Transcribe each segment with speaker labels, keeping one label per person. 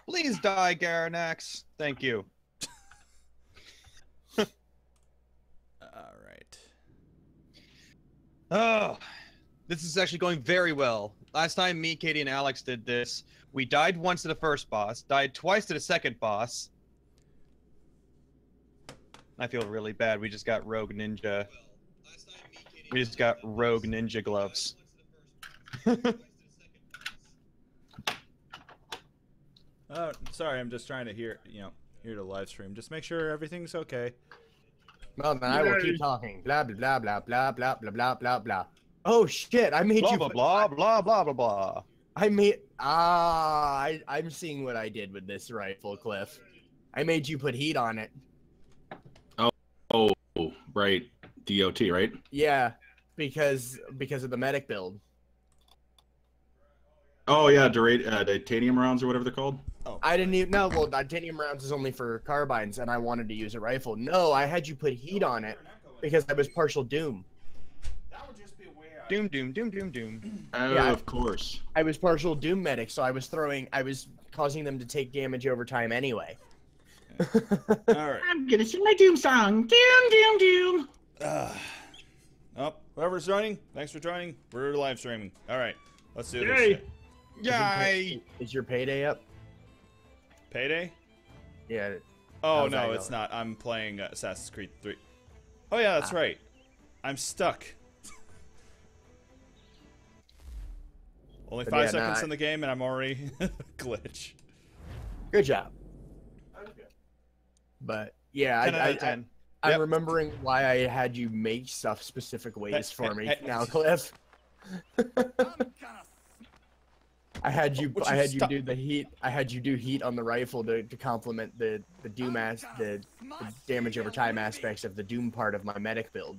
Speaker 1: Please die, Garanax. Thank you.
Speaker 2: Alright.
Speaker 1: Oh, this is actually going very well. Last time me, Katie, and Alex did this, we died once to the first boss, died twice to the second boss. I feel really bad. We just got Rogue Ninja. We just got Rogue Ninja gloves.
Speaker 2: Sorry, I'm just trying to hear the live stream. Just make sure everything's okay.
Speaker 3: Well, then I will keep talking. Blah blah blah blah blah blah blah blah blah. Oh shit! I made
Speaker 1: blah,
Speaker 3: you
Speaker 1: blah blah blah blah blah blah.
Speaker 3: I'm seeing what I did with this rifle, Cliff. I made you put heat on it.
Speaker 4: Oh, right. DOT, right?
Speaker 3: Yeah, because of the medic build.
Speaker 4: Oh yeah, titanium rounds or whatever they're called.
Speaker 3: Oh. I didn't even know. Well, titanium rounds is only for carbines, and I wanted to use a rifle. No, I had you put heat on it because I was partial doom.
Speaker 1: Doom, doom, doom, doom, doom.
Speaker 4: Oh,
Speaker 3: Yeah,
Speaker 4: of course.
Speaker 3: I was partial doom medic, so I was causing them to take damage over time anyway.
Speaker 2: All right.
Speaker 4: I'm gonna sing my doom song. Doom, doom, doom.
Speaker 2: Oh, whoever's joining, thanks for joining. We're live streaming. All right, let's do this.
Speaker 4: Yay.
Speaker 2: Shit.
Speaker 1: Yay!
Speaker 3: Is your payday up?
Speaker 2: Payday?
Speaker 3: Yeah.
Speaker 2: Oh
Speaker 3: How's that
Speaker 2: no, it's
Speaker 3: going?
Speaker 2: not. I'm playing Assassin's Creed 3. Oh yeah, that's right. I'm stuck. Only
Speaker 3: But
Speaker 2: 5
Speaker 3: yeah,
Speaker 2: seconds in the game and I'm already glitch.
Speaker 3: Good job. But yeah,
Speaker 1: 10 out of 10.
Speaker 3: I'm
Speaker 1: Yep.
Speaker 3: remembering why I had you make stuff specific ways for me now, Cliff. I had you do the heat. I had you do heat on the rifle to complement the doom the damage over time aspects of the doom part of my medic build.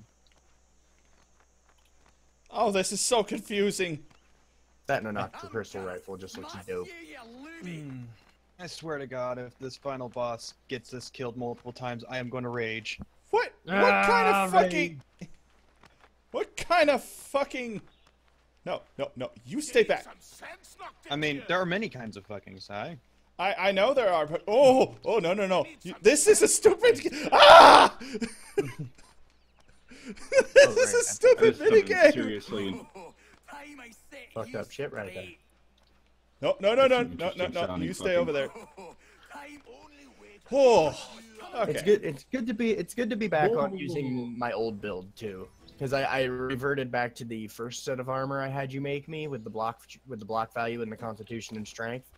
Speaker 2: Oh, this is so confusing.
Speaker 3: That and a nocturne crystal rifle just looks dope.
Speaker 1: I swear to God, if this final boss gets us killed multiple times, I am going to rage.
Speaker 2: What kind of fucking... What kind of fucking... No, you stay back.
Speaker 1: I mean, there are many kinds of fucking Sai.
Speaker 2: I know there are, but... Oh, no. This is a stupid... Ah! This is a stupid minigame.
Speaker 4: Seriously.
Speaker 3: Fucked up shit right there.
Speaker 2: No. You stay over there. Oh, okay.
Speaker 3: It's good to be back on using my old build too, because I reverted back to the first set of armor I had you make me with the block value and the constitution and strength.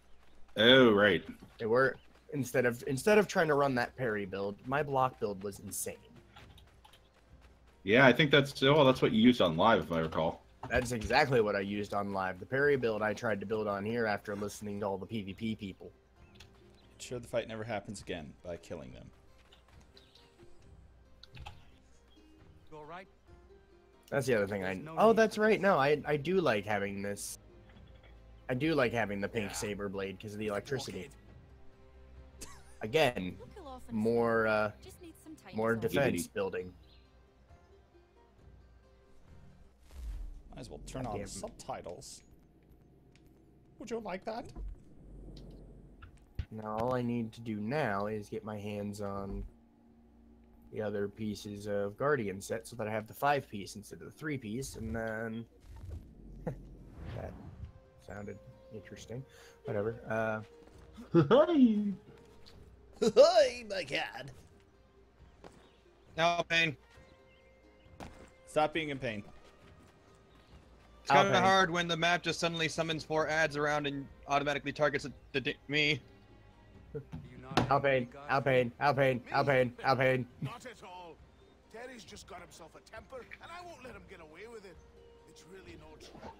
Speaker 4: Oh, right.
Speaker 3: They were instead of trying to run that parry build, my block build was insane.
Speaker 4: Yeah, I think that's what you used on live, if I recall.
Speaker 3: That's exactly what I used on live. The parry build I tried to build on here after listening to all the PvP people.
Speaker 2: Ensure the fight never happens again by killing them.
Speaker 5: You all right?
Speaker 3: That's the other thing Oh, that's right. No, I do like having this. I do like having the pink saber blade because of the electricity. Again, more defense building.
Speaker 2: Might as well turn on subtitles. Would you like that?
Speaker 3: Now all I need to do now is get my hands on the other pieces of Guardian set so that I have the 5-piece instead of the 3-piece, and then that sounded interesting. Whatever.
Speaker 2: Hi, my god.
Speaker 1: No pain.
Speaker 2: Stop being in pain.
Speaker 1: It's kind of hard when the map just suddenly summons 4 ads around and automatically targets me.
Speaker 3: Alpine.
Speaker 5: Not at all. Terry's just got himself a temper, and I won't let him get away with it. It's really no trouble.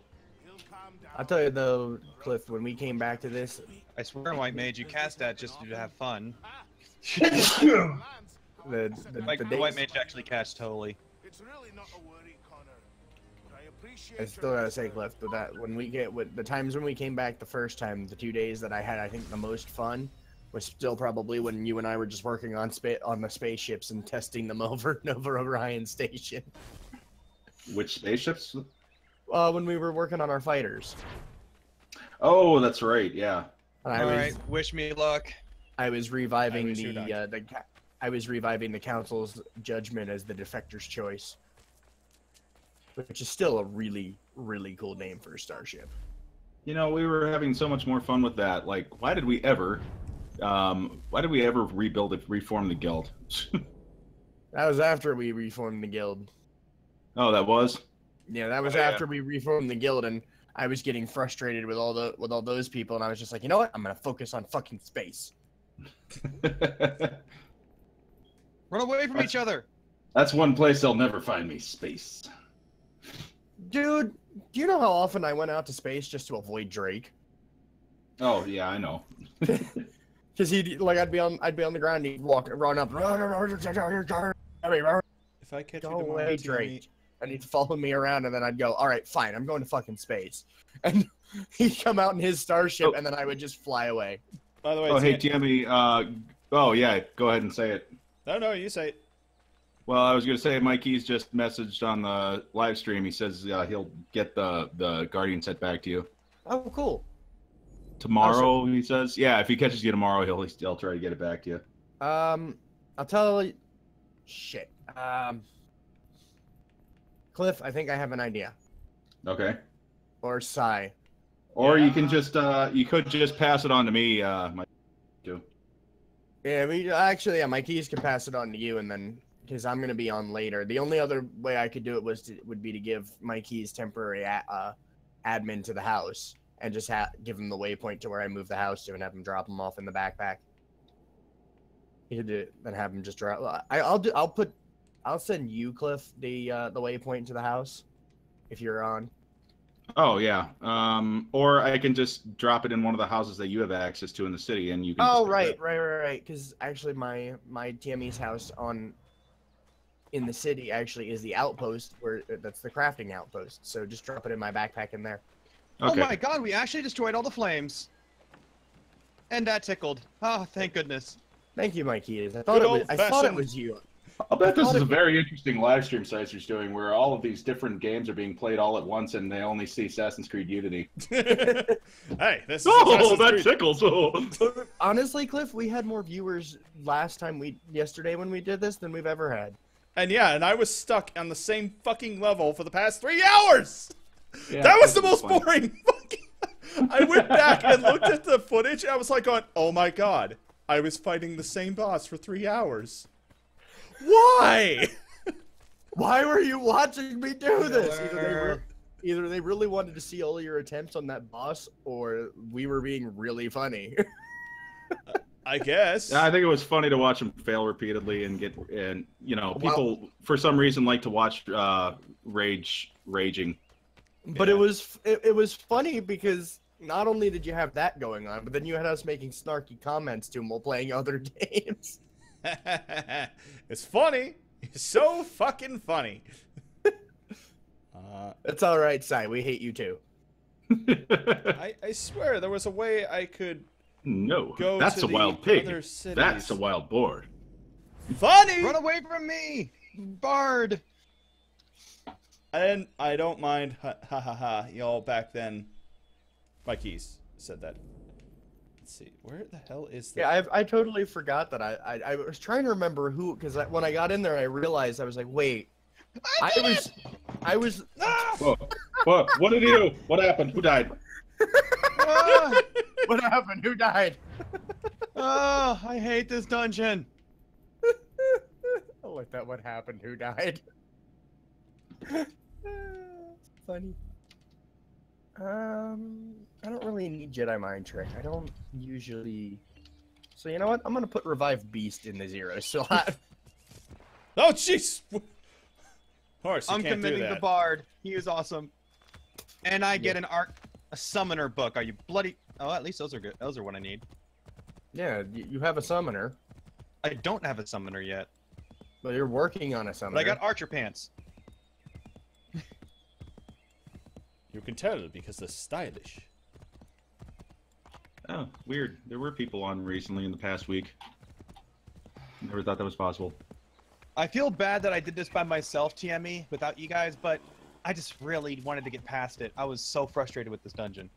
Speaker 5: He'll calm down.
Speaker 3: I'll tell you though, Cliff, when we came back to this,
Speaker 1: I swear White Mage, you cast that just to have fun.
Speaker 3: the
Speaker 1: White Mage actually cast totally.
Speaker 5: It's really not a worry, Connor. But I appreciate
Speaker 3: I still gotta say, Cliff, that when we get with the times when we came back the first time, the 2 days that I had, I think the most fun was still probably when you and I were just working on the spaceships and testing them over and over Orion Station.
Speaker 4: Which spaceships?
Speaker 3: When we were working on our fighters.
Speaker 4: Oh, that's right. Yeah.
Speaker 3: And
Speaker 1: All right, wish me luck.
Speaker 3: I was reviving
Speaker 2: wish you luck.
Speaker 3: I was reviving the council's judgment as the defector's choice, which is still a really, really cool name for a starship.
Speaker 4: You know, we were having so much more fun with that. Like, why did we ever reform the guild?
Speaker 3: That was after we reformed the guild.
Speaker 4: Oh, that was?
Speaker 3: Yeah, that was after we reformed the guild, and I was getting frustrated with all those people, and I was just like, you know what? I'm gonna focus on fucking space.
Speaker 1: Run away from each other.
Speaker 4: That's one place they'll never find me, space.
Speaker 3: Dude, do you know how often I went out to space just to avoid Drake?
Speaker 4: Oh yeah, I know.
Speaker 3: Because I'd be on the ground, and he'd run up.
Speaker 2: If I catch
Speaker 3: Go
Speaker 2: you tomorrow,
Speaker 3: away,
Speaker 2: Teimi,
Speaker 3: Drake. And he'd follow me around, and then I'd go, all right, fine, I'm going to fucking space. And he'd come out in his starship, and then I would just fly away.
Speaker 2: By the way,
Speaker 4: Oh, hey, Teimi, oh, yeah, go ahead and say it.
Speaker 2: No, you say it.
Speaker 4: Well, I was going to say, Mikey's just messaged on the live stream. He says he'll get the Guardian set back to you.
Speaker 3: Oh, cool.
Speaker 4: Tomorrow, he says? Yeah, if he catches you tomorrow, he'll try to get it back to you.
Speaker 3: I'll tell you... Shit. Kliff, I think I have an idea.
Speaker 4: Okay.
Speaker 3: Or Sai.
Speaker 4: Or you can just, you could just pass it on to me, Mike.
Speaker 3: Yeah, my keys can pass it on to you, and then because I'm gonna be on later. The only other way I could do it would be to give my keys temporary admin to the house, and just give him the waypoint to where I move the house to, and have him drop them off in the backpack. You could do it, then have him just drop. I'll send you, Kliff, the waypoint to the house, if you're on.
Speaker 4: Oh yeah. Or I can just drop it in one of the houses that you have access to in the city, and you can.
Speaker 3: Oh right. Because actually, my Teimi's house in the city actually is the outpost that's the crafting outpost. So just drop it in my backpack in there.
Speaker 4: Okay.
Speaker 1: Oh my god, we actually destroyed all the flames. And that tickled. Oh, thank goodness.
Speaker 3: Thank you, Mikey. I thought it was you.
Speaker 4: I'll bet this is a very interesting live stream site you're doing, where all of these different games are being played all at once, and they only see Assassin's Creed Unity.
Speaker 2: Hey, this is
Speaker 4: Oh,
Speaker 2: Assassin's
Speaker 4: that
Speaker 2: Creed.
Speaker 4: tickles! Oh.
Speaker 3: Honestly, Kliff, we had more viewers yesterday when we did this than we've ever had.
Speaker 2: And yeah, and I was stuck on the same fucking level for the past 3 hours!
Speaker 3: Yeah,
Speaker 2: that was the
Speaker 4: that's
Speaker 2: most
Speaker 4: funny.
Speaker 2: boring fucking... I went back and looked at the footage, and I was like going, oh my god, I was fighting the same boss for 3 hours. Why?
Speaker 3: Why were you watching me do this? Either they really wanted to see all your attempts on that boss, or we were being really funny.
Speaker 2: I guess.
Speaker 4: Yeah, I think it was funny to watch him fail repeatedly and people for some reason like to watch raging.
Speaker 3: But
Speaker 2: Yeah.
Speaker 3: it was funny because not only did you have that going on, but then you had us making snarky comments to him while playing other games.
Speaker 2: It's funny. It's so fucking funny.
Speaker 3: It's all right, Sai. We hate you too.
Speaker 2: I swear there was a way I could
Speaker 4: No,
Speaker 2: go
Speaker 4: that's
Speaker 2: to
Speaker 4: a
Speaker 2: the
Speaker 4: wild pig.
Speaker 2: other cities.
Speaker 4: That's a wild boar.
Speaker 2: Funny.
Speaker 1: Run away from me! Bard!
Speaker 2: And I don't mind. Ha ha ha ha. Y'all back then. My keys said that. Let's see. Where the hell is that?
Speaker 3: Yeah, I totally forgot that. I was trying to remember who, because when I got in there, I realized I was like, wait, I was.
Speaker 4: Whoa. What did he do? What happened? Who died?
Speaker 3: What happened? Who died?
Speaker 1: Oh, I hate this dungeon.
Speaker 3: Oh, like that. What happened? Who died? Funny. I don't really need Jedi Mind Trick. I don't usually. So you know what? I'm gonna put Revive Beast in the 0 slot.
Speaker 2: Oh, jeez. Horse, you
Speaker 1: I'm
Speaker 2: can't do
Speaker 1: committing
Speaker 2: that.
Speaker 1: the Bard. He is awesome. And I get a summoner book. Are you bloody? Oh, at least those are good. Those are what I need.
Speaker 3: Yeah, you have a summoner.
Speaker 1: I don't have a summoner yet,
Speaker 3: Well, you're working on a summoner.
Speaker 1: but I got archer pants.
Speaker 2: You can tell because they're stylish.
Speaker 4: Oh, weird. There were people on recently in the past week. Never thought that was possible.
Speaker 1: I feel bad that I did this by myself, TME, without you guys, but I just really wanted to get past it. I was so frustrated with this dungeon.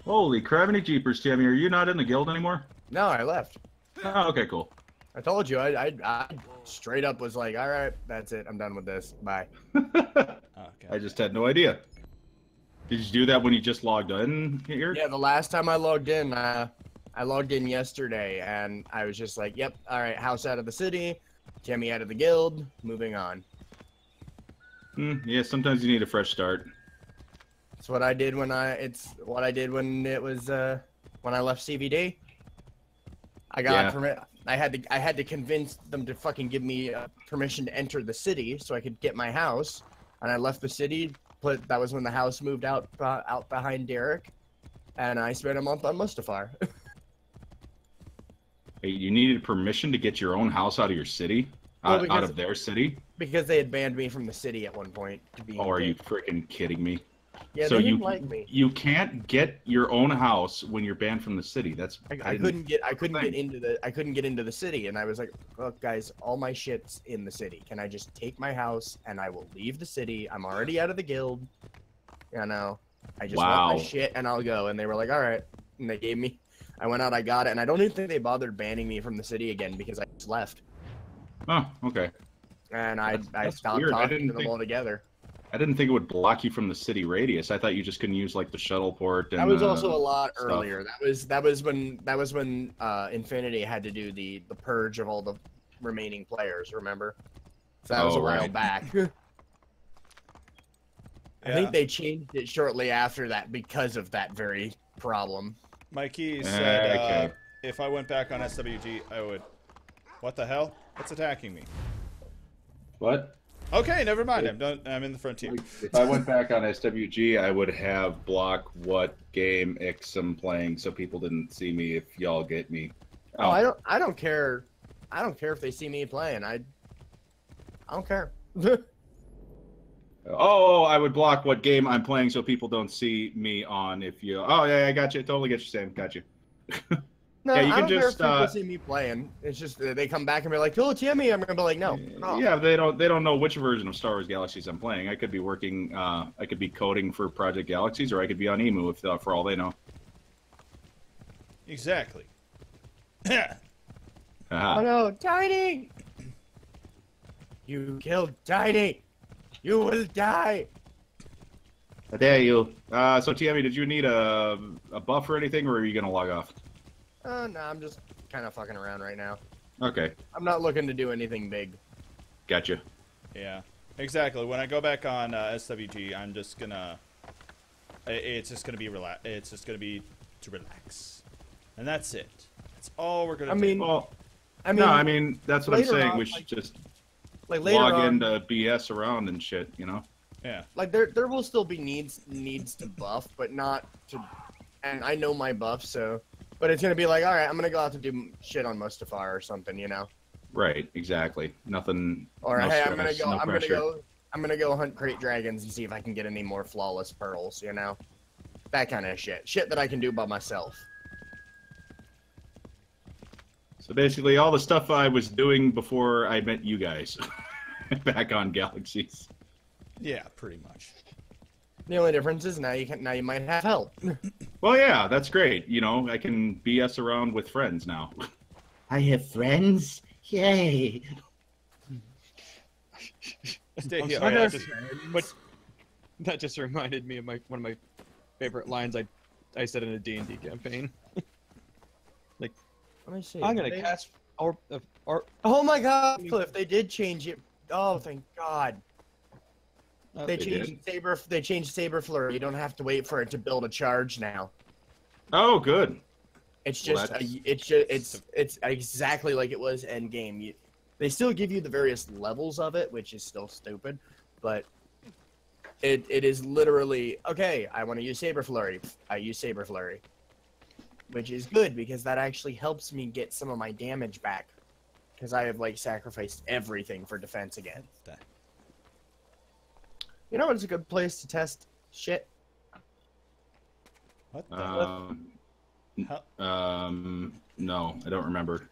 Speaker 4: Holy cravity jeepers, Tammy! Are you not in the guild anymore?
Speaker 3: No, I left.
Speaker 4: Oh, okay, cool.
Speaker 3: I told you, I straight up was like, all right, that's it. I'm done with this. Bye.
Speaker 2: Okay.
Speaker 4: I just had no idea. Did you do that when you just logged in here?
Speaker 3: Yeah, the last time I logged in yesterday, and I was just like, yep, all right, house out of the city, Timmy out of the guild, moving on.
Speaker 4: Yeah, sometimes you need a fresh start.
Speaker 3: It's what I did when it was when I left CVD. I got I had to convince them to fucking give me permission to enter the city so I could get my house, and I left the city. That was when the house moved out behind Derek, and I spent a month on Mustafar.
Speaker 4: Hey, you needed permission to get your own house out of your city?
Speaker 3: Well,
Speaker 4: Out of their city?
Speaker 3: Because they had banned me from the city at one point.
Speaker 4: Oh, are you freaking kidding me?
Speaker 3: Yeah,
Speaker 4: so
Speaker 3: they didn't like me.
Speaker 4: You can't get your own house when you're banned from the city. That's
Speaker 3: I couldn't get into the city, and I was like, look, guys, all my shit's in the city. Can I just take my house and I will leave the city? I'm already out of the guild. You know, I just want my shit and I'll go. And they were like, all right. And they gave me. I went out, I got it, and I don't even think they bothered banning me from the city again because I just left.
Speaker 4: Oh, okay.
Speaker 3: And I stopped
Speaker 4: weird.
Speaker 3: talking to them altogether.
Speaker 4: I didn't think it would block you from the city radius. I thought you just couldn't use like the shuttle port. And,
Speaker 3: that was also a lot
Speaker 4: stuff.
Speaker 3: earlier. That was when Infinity had to do the purge of all the remaining players. Remember? So that was a while back. I think they changed it shortly after that because of that very problem.
Speaker 2: Mikey said if I went back on SWG, I would. What the hell? What's attacking me?
Speaker 4: What?
Speaker 2: Okay, never mind. I'm in the front team.
Speaker 4: If I went back on SWG, I would have block what game X I'm playing so people didn't see me if y'all get me.
Speaker 3: Oh, I don't care. I don't care if they see me playing. I don't care.
Speaker 4: Oh, I would block what game I'm playing so people don't see me on if you... Oh, yeah, I got you. Totally get you, Sam. Got you.
Speaker 3: No,
Speaker 4: yeah, you
Speaker 3: I
Speaker 4: can
Speaker 3: don't
Speaker 4: just,
Speaker 3: care if people see me playing. It's just they come back and be like, "Oh, Timmy," I'm gonna be like, "No."
Speaker 4: Yeah, they don't know which version of Star Wars Galaxies I'm playing. I could be working, I could be coding for Project Galaxies, or I could be on Emu if for all they know.
Speaker 2: Exactly.
Speaker 3: Oh no, Tiny! You killed Tiny. You will die.
Speaker 4: I dare you. So Tammy, did you need a buff or anything, or are you gonna log off?
Speaker 3: No, I'm just kind of fucking around right now.
Speaker 4: Okay.
Speaker 3: I'm not looking to do anything big.
Speaker 4: Gotcha.
Speaker 2: Yeah, exactly. When I go back on SWG, I'm just gonna. It's just gonna be It's just gonna be to relax, and that's it. That's all we're gonna do.
Speaker 4: No, I mean that's what I'm saying. We should just log into BS around and shit, you know.
Speaker 2: Yeah.
Speaker 3: Like there will still be needs to buff, but not to. And I know my buff, so. But it's gonna be like, all right, I'm gonna go out to do shit on Mustafar or something, you know.
Speaker 4: Right. Exactly. Nothing.
Speaker 3: Or
Speaker 4: no
Speaker 3: hey,
Speaker 4: stress,
Speaker 3: I'm gonna go hunt crate dragons and see if I can get any more flawless pearls, you know. That kind of shit. Shit that I can do by myself.
Speaker 4: So basically, all the stuff I was doing before I met you guys, back on Galaxies.
Speaker 2: Yeah, pretty much.
Speaker 3: The only difference is now you might have help.
Speaker 4: Well, yeah, that's great. You know, I can BS around with friends now.
Speaker 6: I have friends. Yay!
Speaker 2: Stay here.
Speaker 1: That just reminded me of one of my favorite lines I said in a D&D campaign. Like,
Speaker 3: Let me see.
Speaker 1: I'm gonna cast or
Speaker 3: Oh my God, Kliff! They did change it. Oh, thank God. They changed Saber Flurry. You don't have to wait for it to build a charge now.
Speaker 4: Oh, good.
Speaker 3: It's just it's exactly like it was end game. They still give you the various levels of it, which is still stupid, but it is literally okay. I want to use Saber Flurry. I use Saber Flurry, which is good because that actually helps me get some of my damage back because I have like sacrificed everything for defense again. You know what's a good place to test shit?
Speaker 2: What the?
Speaker 4: No, I don't remember.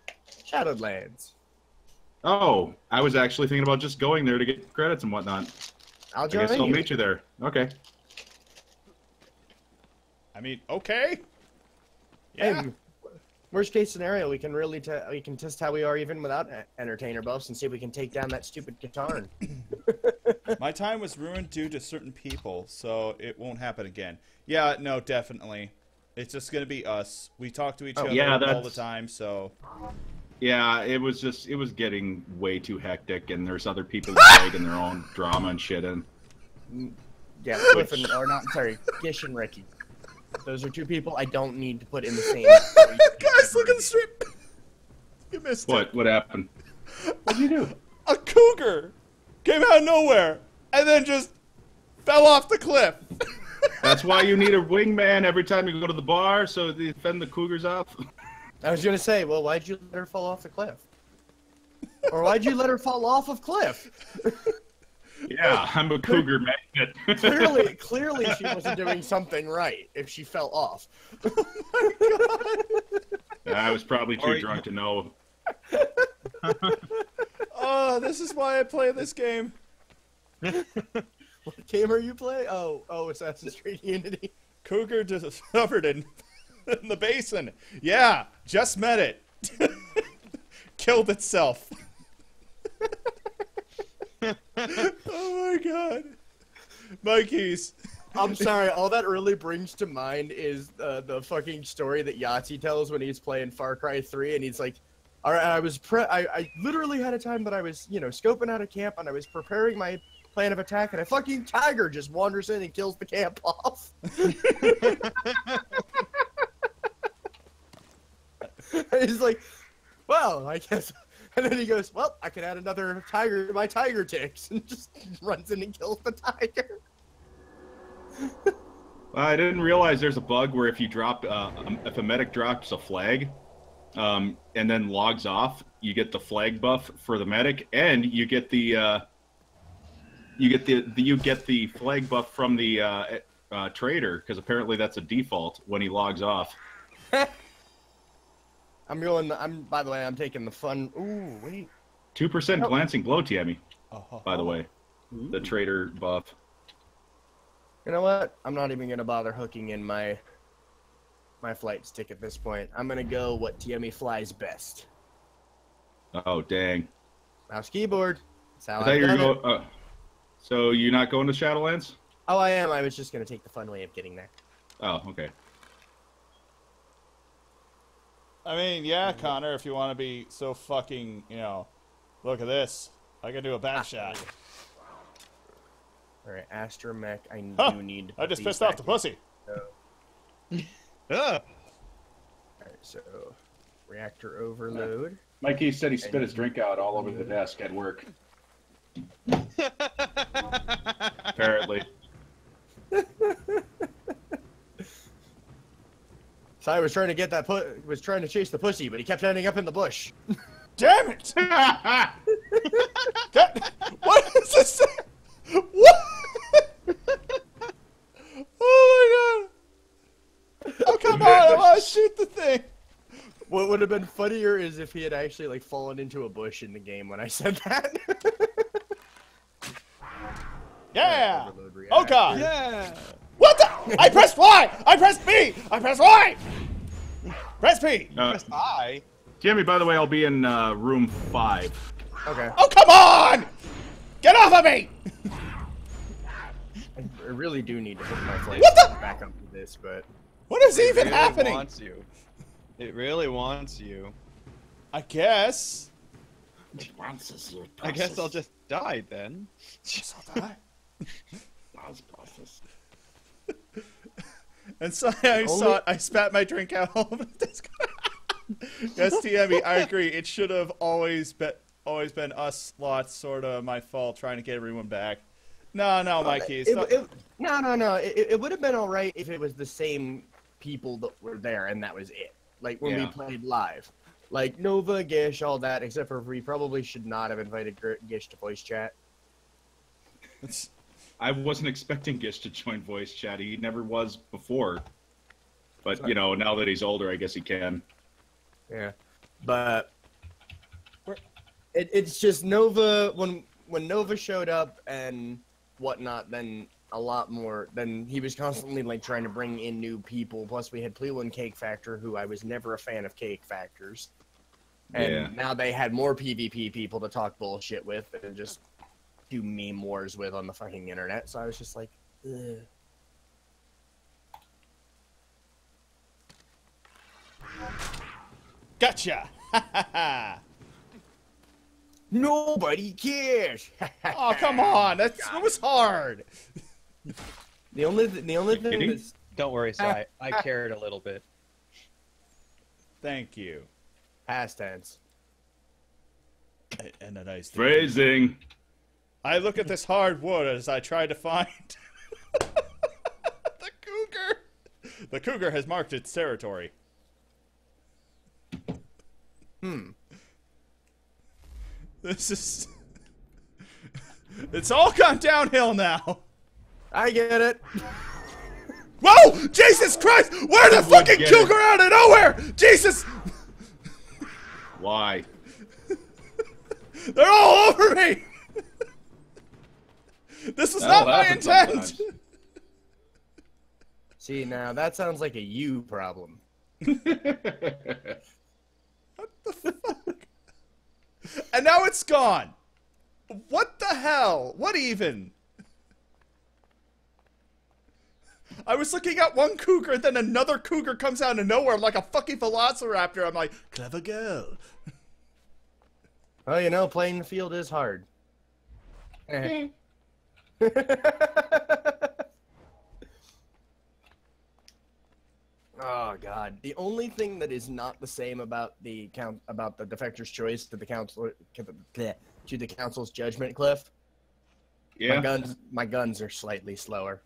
Speaker 3: Shadowlands.
Speaker 4: Oh, I was actually thinking about just going there to get credits and whatnot.
Speaker 3: I'll
Speaker 4: I
Speaker 3: join
Speaker 4: guess I'll
Speaker 3: you.
Speaker 4: meet you there. Okay.
Speaker 2: I mean, okay. Yeah.
Speaker 3: Hey, worst case scenario, we can really we can test how we are even without entertainer buffs and see if we can take down that stupid guitar.
Speaker 2: My time was ruined due to certain people, so it won't happen again. Yeah, no, definitely. It's just gonna be us. We talk to each other all the time, so.
Speaker 4: Yeah, it was getting way too hectic, and there's other people dragging their own drama and shit in.
Speaker 3: Yeah, Kliff and, or not, sorry, Gish and Ricky. Those are two people I don't need to put in the same.
Speaker 2: Guys, look at the stream. You missed it.
Speaker 4: What happened? What'd you do?
Speaker 2: A cougar came out of nowhere and then just fell off the cliff.
Speaker 4: That's why you need a wingman every time you go to the bar, so they fend the cougars off.
Speaker 3: I was gonna say, well, why'd you let her fall off the cliff? Or why'd you let her fall off of Kliff?
Speaker 4: Yeah, I'm a cougar magnet.
Speaker 3: Clearly she wasn't doing something right if she fell off.
Speaker 2: Oh my god.
Speaker 4: I was probably too drunk to know.
Speaker 2: Oh, this is why I play this game.
Speaker 3: What game are you playing? Oh, Assassin's Creed Unity.
Speaker 2: Cougar discovered in the basin. Yeah, just met it. Killed itself. Oh my god. Mikey's.
Speaker 3: I'm sorry, all that really brings to mind is the fucking story that Yahtzee tells when he's playing Far Cry 3 and he's like, all right, I literally had a time that I was, scoping out a camp and I was preparing my plan of attack and a fucking tiger just wanders in and kills the camp off. He's like, well, I guess. And then he goes, well, I could add another tiger to my tiger ticks, and just runs in and kills the tiger.
Speaker 4: I didn't realize there's a bug where if you drop, if a medic drops a flag, and then logs off, you get the flag buff for the medic, and you get the the flag buff from the trader, because apparently that's a default when he logs off.
Speaker 3: By the way, I'm taking the fun. Ooh, wait.
Speaker 4: 2% glancing blow, Teimi.
Speaker 2: Oh.
Speaker 4: By the way, the trader buff.
Speaker 3: You know what? I'm not even gonna bother hooking in my flight stick at this point. I'm gonna go what Teimi flies best.
Speaker 4: Oh dang!
Speaker 3: Mouse keyboard. That's how
Speaker 4: I thought you were going. So you're not going to Shadowlands?
Speaker 3: Oh, I am. I was just gonna take the fun way of getting there.
Speaker 4: Oh, okay.
Speaker 2: I mean, yeah, Connor, if you want to be so fucking, look at this. I can do a back shot.
Speaker 3: Alright, Astromech, I do need...
Speaker 2: I just pissed off the pussy.
Speaker 3: Alright, so... Reactor overload.
Speaker 4: Mikey said he spit his drink out all over the desk at work. Apparently.
Speaker 3: So I was trying to get that was trying to chase the pussy, but he kept ending up in the bush.
Speaker 2: Damn it! What is this? What? Oh my god! Oh come on! I want to shoot the thing.
Speaker 3: What would have been funnier is if he had actually fallen into a bush in the game when I said that.
Speaker 2: Yeah! Oh god!
Speaker 1: Yeah!
Speaker 2: What the? I pressed Y! I pressed B! I pressed Y! Press P!
Speaker 1: Press I?
Speaker 4: Jimmy, by the way, I'll be in room 5.
Speaker 3: Okay.
Speaker 2: Oh, come on! Get off of me!
Speaker 3: I really do need to put my flight back up to this, but...
Speaker 2: What is even
Speaker 1: It really
Speaker 2: happening?
Speaker 1: Wants you. It really wants you.
Speaker 2: I guess.
Speaker 1: I guess I'll just die then.
Speaker 2: I'll die. And so I spat my drink out all over the desk. Yes, Teimi, I agree. It should have always been us lots, sort of my fault, trying to get everyone back. No, Mikey.
Speaker 3: No. It would have been all right if it was the same people that were there and that was it. Like when we played live. Like Nova, Gish, all that, except for we probably should not have invited Gish to voice chat.
Speaker 4: I wasn't expecting Gish to join voice chat. He never was before. But, now that he's older, I guess he can.
Speaker 3: Yeah. But it's just Nova, when Nova showed up and whatnot, then a lot more. Then he was constantly like trying to bring in new people. Plus, we had Plelo and Cake Factor, who I was never a fan of Cake Factors. And now they had more PvP people to talk bullshit with and just do meme wars with on the fucking internet. So I was just like, ugh.
Speaker 2: Gotcha!
Speaker 3: Nobody cares.
Speaker 2: Oh, come on! That was hard.
Speaker 3: The only thing that's
Speaker 1: Don't worry, Si. I cared a little bit.
Speaker 2: Thank you.
Speaker 3: past tense.
Speaker 2: And a nice thing.
Speaker 4: Phrasing.
Speaker 2: I look at this hardwood as I try to find the cougar. The cougar has marked its territory. This is... It's all gone downhill now.
Speaker 3: I get it.
Speaker 2: Whoa! Jesus Christ! Where the fucking
Speaker 4: get
Speaker 2: cougar out of nowhere? Jesus!
Speaker 4: Why?
Speaker 2: They're all over me! This was not
Speaker 4: That'll
Speaker 2: my
Speaker 4: happen
Speaker 2: intent!
Speaker 4: sometimes.
Speaker 3: See, now that sounds like a you problem.
Speaker 2: And now it's gone. What the hell? What even? I was looking at one cougar and then another cougar comes out of nowhere like a fucking velociraptor. I'm like, clever girl.
Speaker 3: Well, you know, playing the field is hard. Oh God! The only thing that is not the same about the defector's choice to the council to the council's judgment, Cliff.
Speaker 4: Yeah.
Speaker 3: My guns are slightly slower.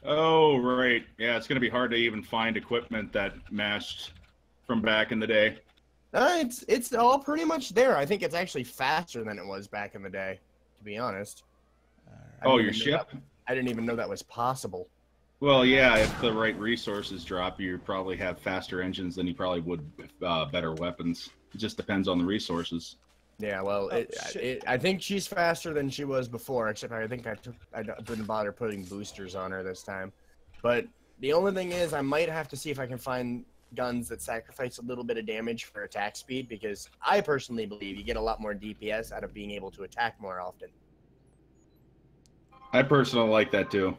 Speaker 4: Oh, right. Yeah, it's going to be hard to even find equipment that matched from back in the day.
Speaker 3: It's all pretty much there. I think it's actually faster than it was back in the day, to be honest.
Speaker 4: Oh, your ship?
Speaker 3: I didn't even know that was possible.
Speaker 4: Well, yeah, if the right resources drop, you probably have faster engines than you probably would with better weapons. It just depends on the resources.
Speaker 3: Yeah, well, I think she's faster than she was before, except I think I didn't bother putting boosters on her this time. But the only thing is, I might have to see if I can find guns that sacrifice a little bit of damage for attack speed, because I personally believe you get a lot more DPS out of being able to attack more often.
Speaker 4: I personally like that too.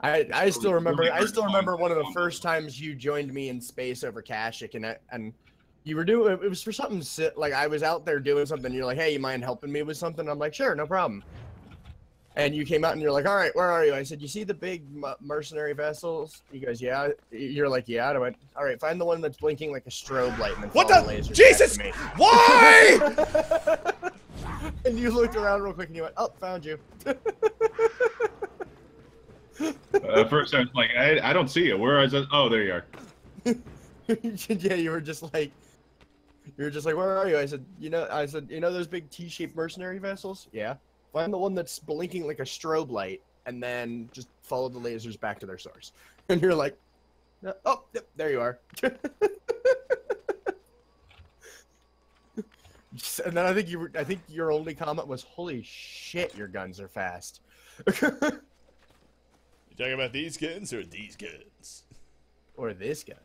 Speaker 3: I still remember one of the first times you joined me in space over Kashyyyk, and you were doing it was for something like I was out there doing something. You're like, hey, you mind helping me with something? I'm like, sure, no problem. And you came out and you're like, all right, where are you? I said, you see the big mercenary vessels? He goes, yeah. You're like, yeah. And I went, all right, find the one that's blinking like a strobe light and then
Speaker 2: What
Speaker 3: follow
Speaker 2: the?
Speaker 3: lasers
Speaker 2: Jesus!
Speaker 3: back to me.
Speaker 2: Why?
Speaker 3: And you looked around real quick and you went, oh, found you.
Speaker 4: First I was like, I don't see you. Where is it? Oh, there you are.
Speaker 3: Yeah, you were just like, where are you? I said, you know those big T-shaped mercenary vessels? Yeah. Find the one that's blinking like a strobe light, and then just follow the lasers back to their source. And you're like, oh, yep, there you are. And then I think your only comment was, holy shit, your guns are fast.
Speaker 2: You talking about these guns or these guns?
Speaker 3: Or this gun.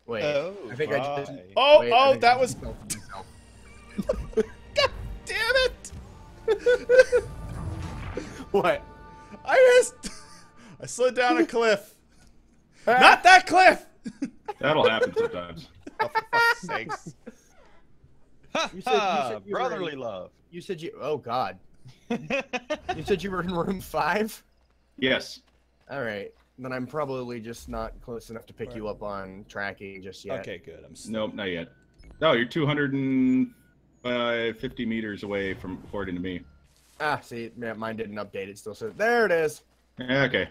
Speaker 3: Wait,
Speaker 2: Oh,
Speaker 3: I think I just...
Speaker 2: that was... God damn it!
Speaker 3: What?
Speaker 2: I slid down a cliff. Not that cliff!
Speaker 4: That'll happen sometimes.
Speaker 2: Oh, for fuck's sakes.
Speaker 3: You said you were
Speaker 1: Brotherly
Speaker 3: in-
Speaker 1: love.
Speaker 3: You said you... Oh, God. You said you were in room 5?
Speaker 4: Yes.
Speaker 3: All right. Then I'm probably just not close enough to pick you up on tracking just yet.
Speaker 2: Okay, good.
Speaker 4: Nope, not yet. No, you're 250 meters away from, according to me.
Speaker 3: Ah, see, yeah, mine didn't update. It still said... There it is.
Speaker 4: Okay.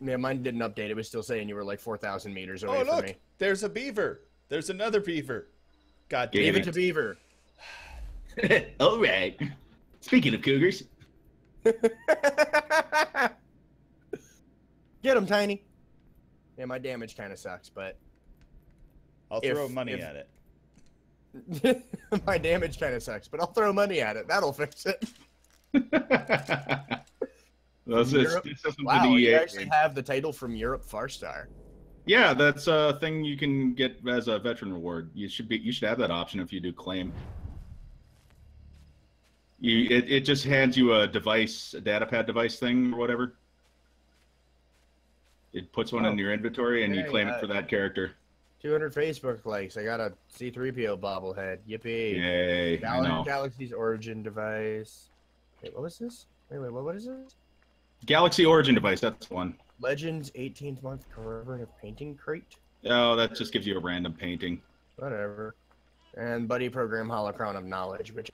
Speaker 3: Yeah, mine didn't update. It was still saying you were like 4,000 meters away
Speaker 2: Oh,
Speaker 3: from
Speaker 2: look!
Speaker 3: me.
Speaker 2: There's a beaver. There's another beaver. God damn
Speaker 3: Give
Speaker 2: it.
Speaker 3: it to Beaver.
Speaker 6: All right. Speaking of cougars,
Speaker 3: Get him, Tiny. Yeah, my damage kind of sucks, but...
Speaker 2: I'll throw money at it.
Speaker 3: My damage kind of sucks, but I'll throw money at it. That'll fix it.
Speaker 4: That's
Speaker 3: Europe?
Speaker 4: it's just
Speaker 3: Wow,
Speaker 4: an
Speaker 3: you
Speaker 4: EA
Speaker 3: actually
Speaker 4: game.
Speaker 3: have the title from Europe Farstar.
Speaker 4: Yeah, that's a thing you can get as a veteran reward. You should have that option if you do claim. It just hands you a device, a datapad device thing or whatever. It puts one in your inventory and you
Speaker 3: Hey,
Speaker 4: claim it for that character.
Speaker 3: 200 Facebook likes. I got a C-3PO bobblehead. Yippee.
Speaker 4: Yay! I know.
Speaker 3: Galaxy's origin device. Wait, what was this? Wait, what is this?
Speaker 4: Galaxy Origin device. That's the one.
Speaker 3: Legends 18th month commemorative painting crate.
Speaker 4: Oh, that just gives you a random painting.
Speaker 3: Whatever. And Buddy Program Holocron of Knowledge, which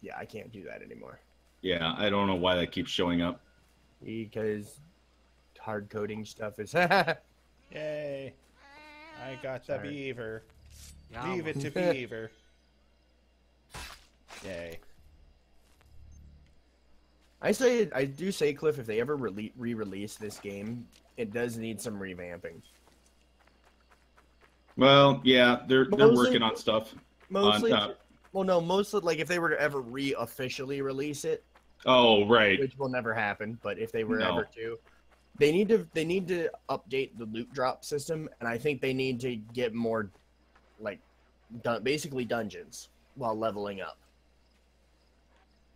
Speaker 3: yeah, I can't do that anymore.
Speaker 4: Yeah, I don't know why that keeps showing up.
Speaker 3: Because hard coding stuff is.
Speaker 2: Yay! I got the beaver.
Speaker 7: Yeah,
Speaker 2: Leave it to beaver. Yay!
Speaker 3: I do say, Kliff, if they ever re-release this game, it does need some revamping.
Speaker 4: Well, yeah, they're
Speaker 3: Mostly-
Speaker 4: working on stuff.
Speaker 3: Mostly,
Speaker 4: On,
Speaker 3: well, no, mostly like if they were to ever officially release it,
Speaker 4: oh, right.
Speaker 3: which will never happen, but if they were
Speaker 4: No.
Speaker 3: ever to, they need to update the loot drop system, and I think they need to get more, like, basically dungeons while leveling up.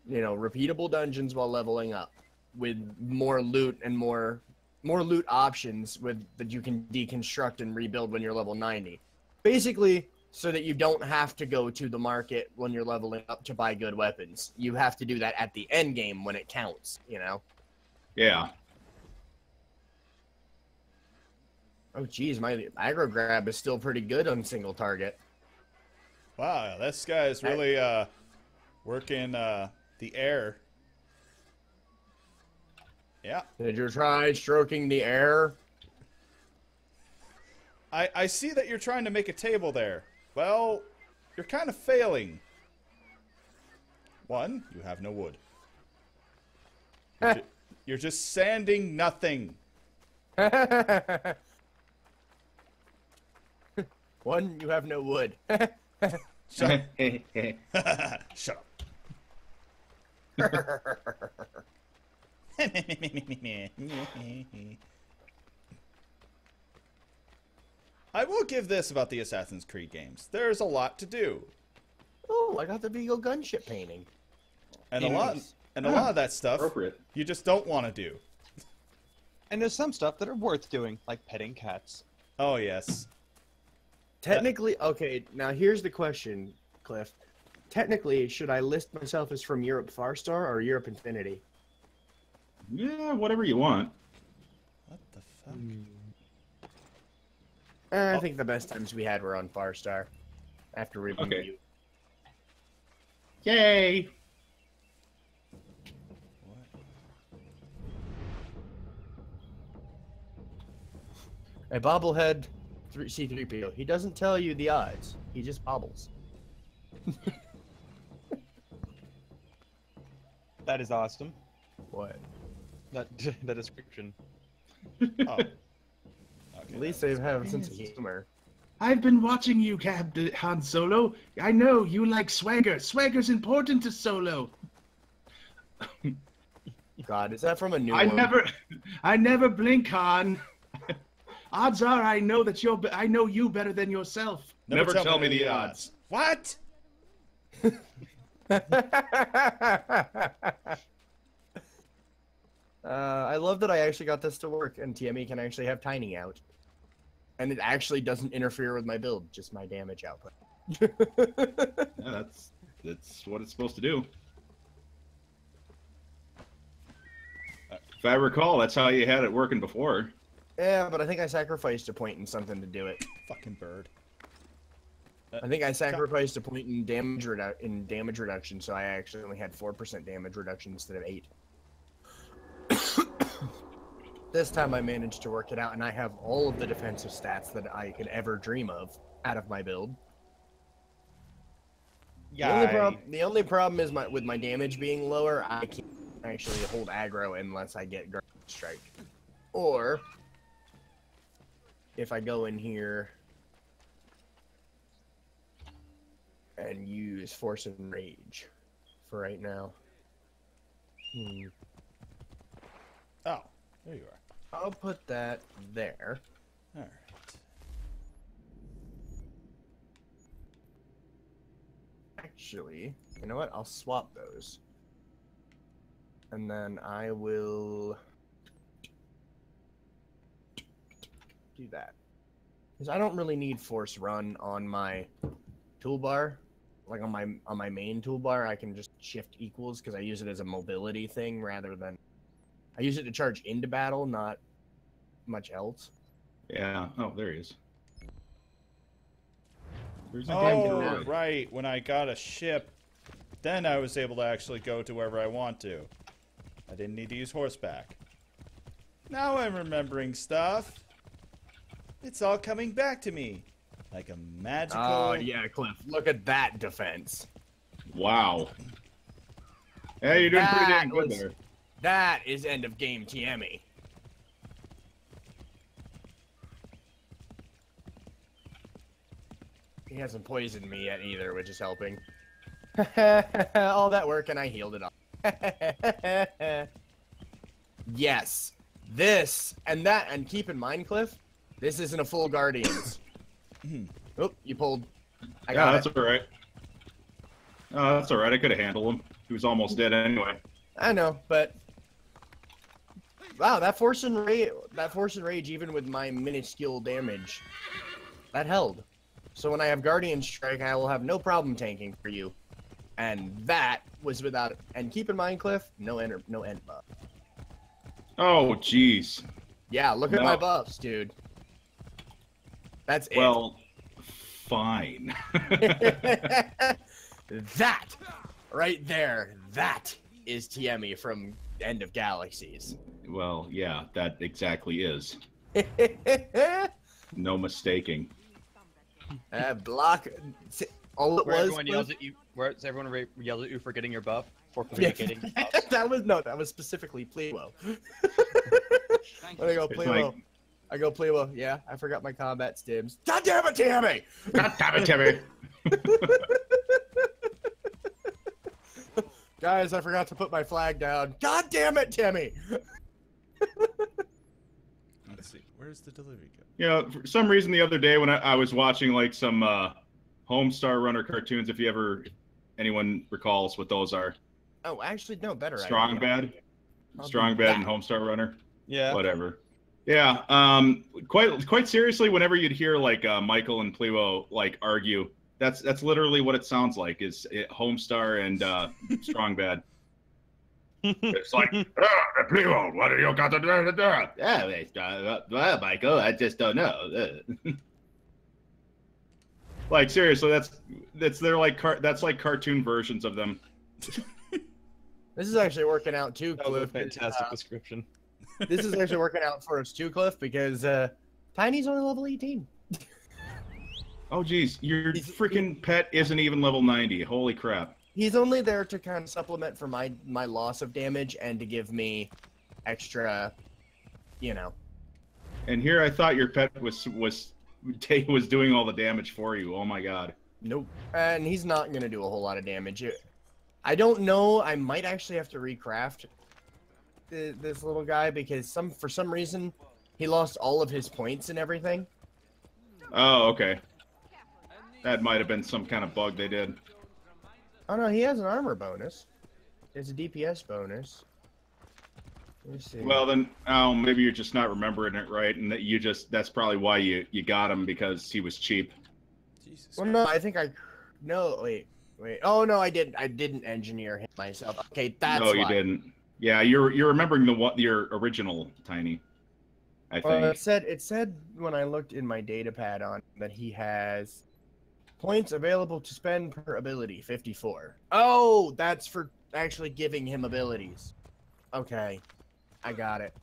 Speaker 3: You know, repeatable dungeons while leveling up, with more loot and more loot options that you can deconstruct and rebuild when you're level 90. Basically, so that you don't have to go to the market when you're leveling up to buy good weapons. You have to do that at the end game when it counts, you know?
Speaker 4: Yeah.
Speaker 3: Oh, geez, my aggro grab is still pretty good on single target.
Speaker 2: Wow, this guy is really working the air. Yeah.
Speaker 3: Did you try stroking the air?
Speaker 2: I see that you're trying to make a table there. Well, you're kind of failing. One, you have no wood. You're just sanding nothing.
Speaker 3: One, you have no wood.
Speaker 2: Shut up. Shut up. I will give this about the Assassin's Creed games. There's a lot to do.
Speaker 3: Oh, I got the Beagle gunship painting.
Speaker 2: And a lot of that stuff
Speaker 4: Appropriate.
Speaker 2: you just don't want to do.
Speaker 1: And there's some stuff that are worth doing, like petting cats.
Speaker 2: Oh, yes.
Speaker 3: Technically, okay, now here's the question, Kliff. Technically, should I list myself as from Europe Farstar or Europe Infinity?
Speaker 4: Yeah, whatever you want.
Speaker 2: What the fuck?
Speaker 3: I think the best times we had were on Farstar. After review.
Speaker 4: Okay. Yay!
Speaker 3: A bobblehead C-3PO. He doesn't tell you the odds. He just bobbles.
Speaker 1: That is awesome.
Speaker 3: What?
Speaker 1: That description.
Speaker 2: Oh. Okay,
Speaker 3: At least they have a sense of humor.
Speaker 6: I've been watching you, Captain Han Solo. I know you like swagger. Swagger's important to Solo.
Speaker 3: God, is that from a new
Speaker 6: I
Speaker 3: one?
Speaker 6: never blink, Han. Odds are, I know you better than yourself.
Speaker 4: Never tell me the odds.
Speaker 2: What?
Speaker 3: I love that I actually got this to work, and Teimi can actually have Tiny out. And it actually doesn't interfere with my build, just my damage output.
Speaker 4: Yeah, that's what it's supposed to do. If I recall, that's how you had it working before.
Speaker 3: Yeah, but I think I sacrificed a point in something to do it.
Speaker 2: Fucking bird.
Speaker 3: I think I sacrificed a point in damage reduction, so I actually only had 4% damage reduction instead of 8. This time I managed to work it out, and I have all of the defensive stats that I could ever dream of out of my build.
Speaker 1: Yeah.
Speaker 3: The only problem is with my damage being lower, I can't actually hold aggro unless I get Guardian Strike. Or, if I go in here and use Force and Rage. for right now.
Speaker 2: Oh, there you are.
Speaker 3: I'll put that there.
Speaker 2: All right.
Speaker 3: Actually, you know what? I'll swap those. And then I will do that. Because I don't really need force run on my toolbar. Like on my main toolbar, I can just shift equals because I use it as a mobility thing rather than I use it to charge into battle, not much else.
Speaker 4: Yeah. Oh, there he is. There's a
Speaker 2: Oh, right. When I got a ship, then I was able to actually go to wherever I want to. I didn't need to use horseback. Now I'm remembering stuff. It's all coming back to me. Like a magical...
Speaker 3: Oh, yeah, Kliff. Look at that defense.
Speaker 4: Wow. Hey, you're doing pretty damn good there.
Speaker 3: That is end of game Teimi. He hasn't poisoned me yet either, which is helping. All that work and I healed it up. Yes. This and that, and keep in mind, Kliff, this isn't a full Guardians. Oh, you pulled. I got
Speaker 4: that's all right. Oh, that's all right. I could have handled him. He was almost dead anyway.
Speaker 3: I know, but wow, that force and rage, even with my minuscule damage, that held. So when I have Guardian Strike, I will have no problem tanking for you. And that was without it. And keep in mind, Kliff, no end buff.
Speaker 4: Oh, jeez.
Speaker 3: Yeah, look at my buffs, dude. That's it.
Speaker 4: Well, fine.
Speaker 3: That right there, that is Teimi from End of Galaxies.
Speaker 4: Well, yeah, that exactly is. No mistaking.
Speaker 3: Block. All it
Speaker 1: Where
Speaker 3: was.
Speaker 1: everyone yells at you. Where everyone yells at you for getting your buff, for communicating.
Speaker 3: That was specifically Plewo. When I go Plewo, I go Plewo. Yeah, I forgot my combat stims. God damn it, Teimi!
Speaker 4: God damn it, Timmy!
Speaker 3: Guys, I forgot to put my flag down. God damn it, Teimi!
Speaker 2: Let's see. Where's the delivery go?
Speaker 4: You know, for some reason the other day when I was watching like some Homestar Runner cartoons, if anyone recalls what those are.
Speaker 3: Oh, actually, no, better.
Speaker 4: Strong Bad and Homestar Runner.
Speaker 1: Yeah.
Speaker 4: Whatever. Yeah. Quite seriously, whenever you'd hear like Michael and Plewo like argue, that's literally what it sounds like. Is Homestar and Strong Bad. It's like, Plewo, what are you got to do? Yeah, well, Michael, I just don't know. Like seriously, that's like cartoon versions of them.
Speaker 3: This is actually working out too,
Speaker 1: That was a
Speaker 3: Kliff.
Speaker 1: fantastic description.
Speaker 3: This is actually working out for us too, Kliff, because Tiny's only level 18.
Speaker 4: Oh geez, your freaking pet isn't even level 90. Holy crap.
Speaker 3: He's only there to kind of supplement for my loss of damage and to give me extra, you know.
Speaker 4: And here I thought your pet was doing all the damage for you. Oh my god.
Speaker 3: Nope. And he's not going to do a whole lot of damage. I don't know. I might actually have to recraft this little guy because for some reason he lost all of his points and everything.
Speaker 4: Oh, okay. That might have been some kind of bug they did.
Speaker 3: Oh no, he has an armor bonus. It's a DPS bonus. Let me see.
Speaker 4: Well then, maybe you're just not remembering it right, and that's probably why you got him, because he was cheap.
Speaker 3: Jesus well, no, I think wait. Oh no, I didn't engineer him myself. Okay, that's
Speaker 4: no, you didn't. Yeah, you're remembering your original Tiny. I think.
Speaker 3: It said when I looked in my data pad on that he has points available to spend per ability, 54. Oh, that's for actually giving him abilities. Okay, I got it.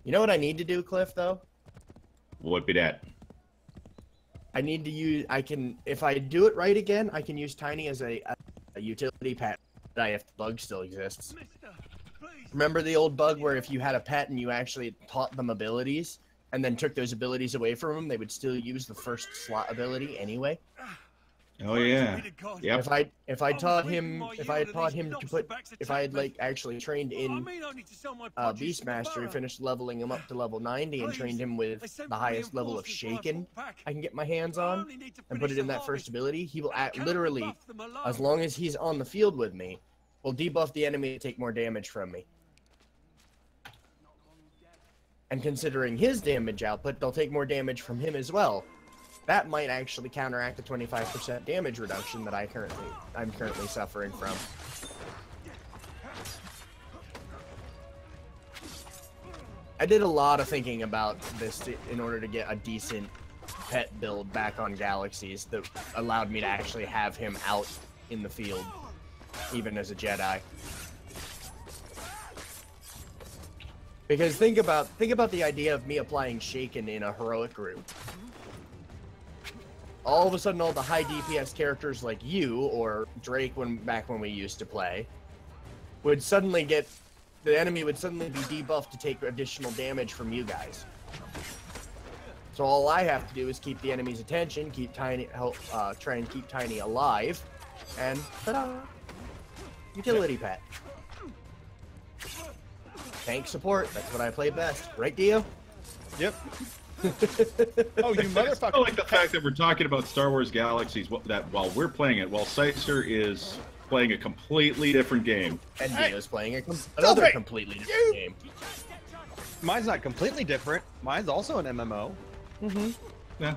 Speaker 3: You know what I need to do, Kliff, though?
Speaker 4: What would be that?
Speaker 3: I need to use. If I do it right again, I can use Tiny as a utility pet. If the bug still exists. Remember the old bug where if you had a pet and you actually taught them abilities and then took those abilities away from them, they would still use the first slot ability anyway?
Speaker 4: Oh yeah. Yep.
Speaker 3: If I taught him to put, if I had like actually trained in Beastmastery, finished leveling him up to level 90 and trained him with the highest level of Shaken I can get my hands on and put it in that first ability, he will literally, as long as he's on the field with me, will debuff the enemy to take more damage from me. And considering his damage output, they'll take more damage from him as well. That might actually counteract the 25% damage reduction that I'm currently suffering from. I did a lot of thinking about this in order to get a decent pet build back on Galaxies that allowed me to actually have him out in the field, even as a Jedi. Because think about the idea of me applying Shaken in a heroic group. All of a sudden, all the high DPS characters like you or Drake, back when we used to play, would suddenly get, the enemy would suddenly be debuffed to take additional damage from you guys. So all I have to do is keep the enemy's attention, try and keep Tiny alive, and ta-da! Utility pet. Tank support, that's what I play best. Right, Dio?
Speaker 1: Yep.
Speaker 2: Oh, you motherfucker.
Speaker 4: I like the fact that we're talking about Star Wars Galaxies that while we're playing it, while Seister is playing a completely different game.
Speaker 3: And Dio's playing another completely different game.
Speaker 1: Mine's not completely different. Mine's also an MMO.
Speaker 3: Mm-hmm.
Speaker 4: Yeah,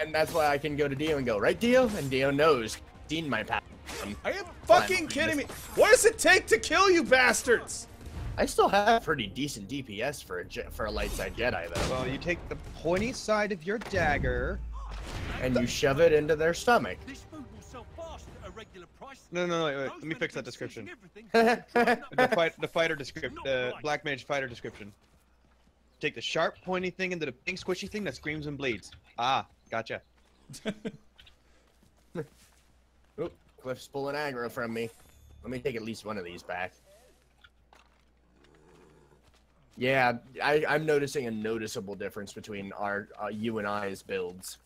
Speaker 3: And that's why I can go to Dio and go, right, Dio? And Dio knows. Seen my pattern.
Speaker 2: Are you fucking kidding me? What does it take to kill you bastards?
Speaker 3: I still have pretty decent DPS for a light side Jedi, though.
Speaker 1: Well, you take the pointy side of your dagger,
Speaker 3: and you shove it into their stomach.
Speaker 1: No, wait. Let me fix that description. the fighter description, the Black Mage fighter description. Take the sharp, pointy thing into the pink, squishy thing that screams and bleeds. Ah, gotcha.
Speaker 3: Oop, Kliff's pulling aggro from me. Let me take at least one of these back. Yeah, I'm noticing a noticeable difference between our you and I's builds.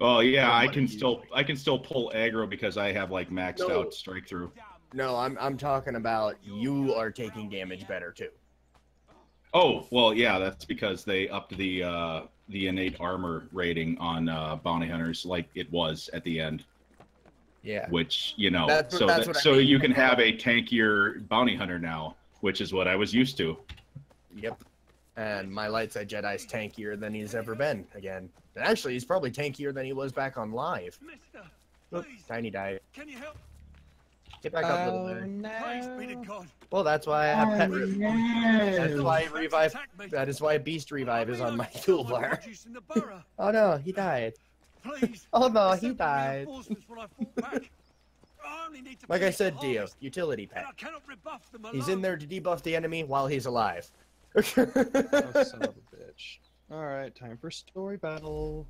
Speaker 4: Oh yeah, I can still pull aggro because I have like maxed out strike through.
Speaker 3: No, I'm talking about you are taking damage better too.
Speaker 4: Oh well, yeah, that's because they upped the innate armor rating on bounty hunters like it was at the end.
Speaker 3: Yeah.
Speaker 4: Which you know,
Speaker 3: that's
Speaker 4: so you can have a tankier bounty hunter now, which is what I was used to.
Speaker 3: Yep. And my light side Jedi's tankier than he's ever been again. And actually, he's probably tankier than he was back on live. Oop, Tiny died.
Speaker 5: Can you help?
Speaker 3: Get back up, little bear.
Speaker 5: Praise be to God.
Speaker 3: Well, that's why I have pet revive.
Speaker 6: no.
Speaker 3: That's why revive. That is why beast revive is on my toolbar. Oh no, he died.
Speaker 5: Please.
Speaker 3: Oh no, he died. Like I said, Dio, utility pet. He's in there to debuff the enemy while he's alive.
Speaker 1: Oh, son of a bitch. Alright, time for story battle.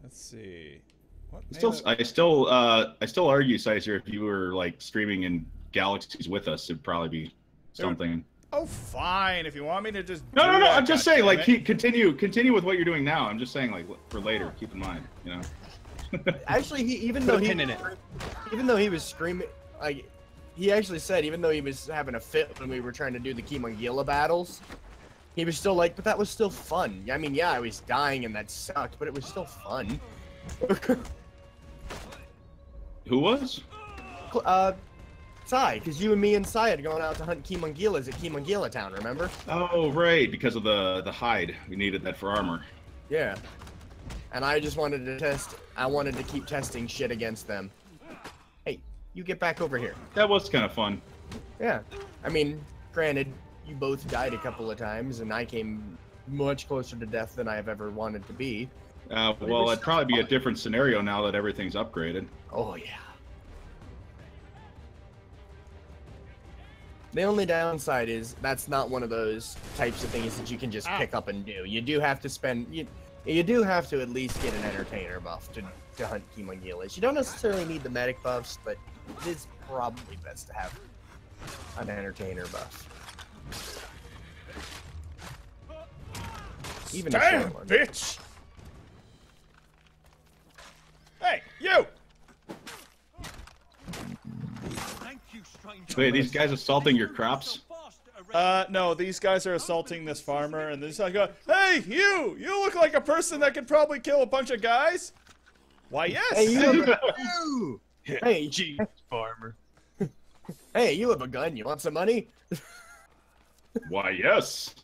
Speaker 2: Let's see.
Speaker 4: I still argue, Sizer, if you were like streaming in Galaxies with us, it'd probably be something.
Speaker 2: Oh, fine. If you want me to just
Speaker 4: No. I'm just saying, like, continue with what you're doing now. I'm just saying, like, for later. Keep in mind, you know.
Speaker 3: Actually, even though he was screaming, like, he actually said, even though he was having a fit when we were trying to do the Kimongila battles, he was still like, but that was still fun. I mean, yeah, I was dying and that sucked, but it was still fun.
Speaker 4: Who was?
Speaker 3: Sai, because you and me and Sai had gone out to hunt Kimongilas at Kimongila Town, remember?
Speaker 4: Oh, right, because of the hide. We needed that for armor.
Speaker 3: Yeah. And I just wanted to I wanted to keep testing shit against them. Hey, you get back over here.
Speaker 4: That was kind of fun.
Speaker 3: Yeah. I mean, granted, you both died a couple of times, and I came much closer to death than I've ever wanted to be.
Speaker 4: Well, it'd probably be a different scenario now that everything's upgraded.
Speaker 3: Oh, yeah. The only downside is that's not one of those types of things that you can just pick up and do. You do have to spend... You do have to at least get an entertainer buff to hunt Kimongilas. You don't necessarily need the medic buffs, but it is probably best to have an entertainer buff. Even a short one.
Speaker 2: Bitch! Hey! You!
Speaker 4: Wait, these guys assaulting your crops?
Speaker 2: No, these guys are assaulting this farmer, and this guy go, hey, you! You look like a person that could probably kill a bunch of guys! Why, yes!
Speaker 3: Hey, you! Hey,
Speaker 1: Jeez, farmer.
Speaker 3: hey, you have a gun. You want some money?
Speaker 4: Why, yes.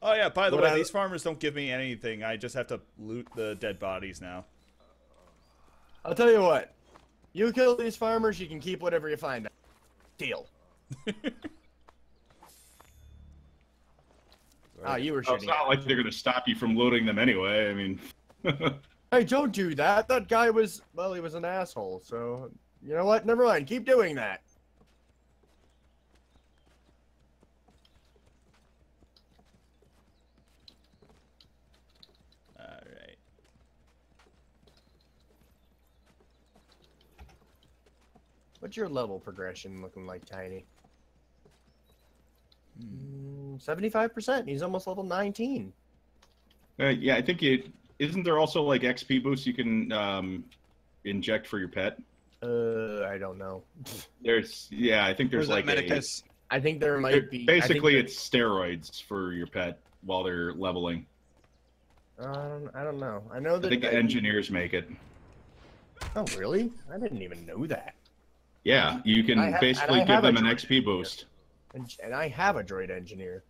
Speaker 2: Oh yeah, by the way, these farmers don't give me anything. I just have to loot the dead bodies now.
Speaker 3: I'll tell you what. You kill these farmers, you can keep whatever you find. Deal. Ah, you were shooting.
Speaker 4: It's not like they're going to stop you from looting them anyway. I mean...
Speaker 3: Hey, don't do that. That guy was, well, he was an asshole. So, you know what? Never mind. Keep doing that.
Speaker 2: Alright.
Speaker 3: What's your level progression looking like, Tiny? 75%. He's almost level 19.
Speaker 4: yeah, I think it... Isn't there also, like, XP boosts you can inject for your pet?
Speaker 3: I don't know.
Speaker 4: Yeah, I think there's like
Speaker 3: I think there might be.
Speaker 4: Basically, it's steroids for your pet while they're leveling.
Speaker 3: I don't know. I know that.
Speaker 4: I think engineers make it.
Speaker 3: Oh, really? I didn't even know that.
Speaker 4: Yeah, you can basically give them an XP boost.
Speaker 3: And I have a droid engineer.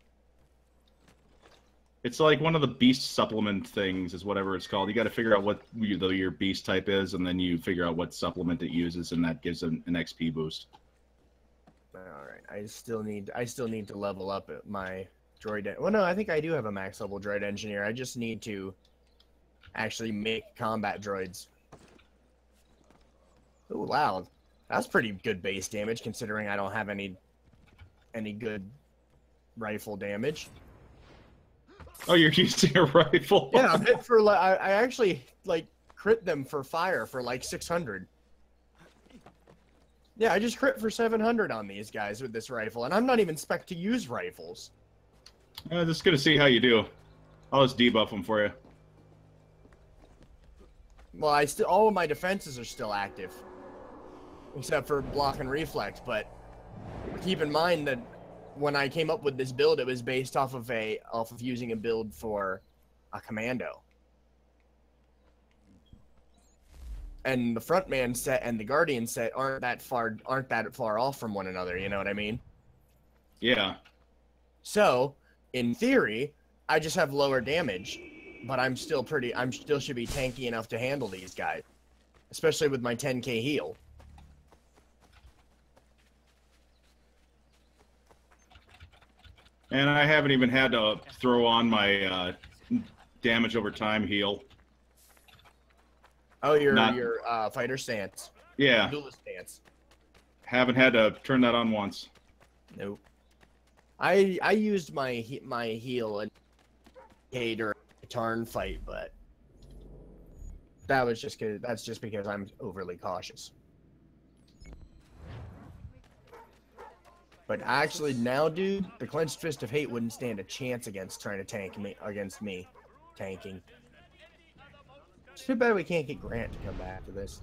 Speaker 4: It's like one of the beast supplement things, is whatever it's called. You got to figure out what your beast type is, and then you figure out what supplement it uses, and that gives them an XP boost.
Speaker 3: All right, I still need to level up my droid. Well, no, I think I do have a max level droid engineer. I just need to actually make combat droids. Oh, wow, that's pretty good base damage considering I don't have any good rifle damage.
Speaker 4: Oh, you're using a rifle?
Speaker 3: Yeah, I'm hit for I actually like crit them for fire for like 600. Yeah, I just crit for 700 on these guys with this rifle, and I'm not even spec to use rifles.
Speaker 4: Just gonna see how you do. I'll just debuff them for you.
Speaker 3: Well, all of my defenses are still active, except for block and reflex. But keep in mind that when I came up with this build, it was based off of using a build for a commando. And the frontman set and the guardian set aren't that far off from one another, you know what I mean?
Speaker 4: Yeah.
Speaker 3: So, in theory, I just have lower damage, but I'm still should be tanky enough to handle these guys, especially with my 10k heal.
Speaker 4: And I haven't even had to throw on my damage over time heal.
Speaker 3: Oh, your fighter stance.
Speaker 4: Yeah.
Speaker 3: Duelist stance.
Speaker 4: Haven't had to turn that on once.
Speaker 3: Nope. I used my heal in or a Tarn fight, but that's just because I'm overly cautious. But actually now, dude, the Clenched Fist of Hate wouldn't stand a chance against trying to tank me tanking. It's too bad we can't get Grant to come back to this.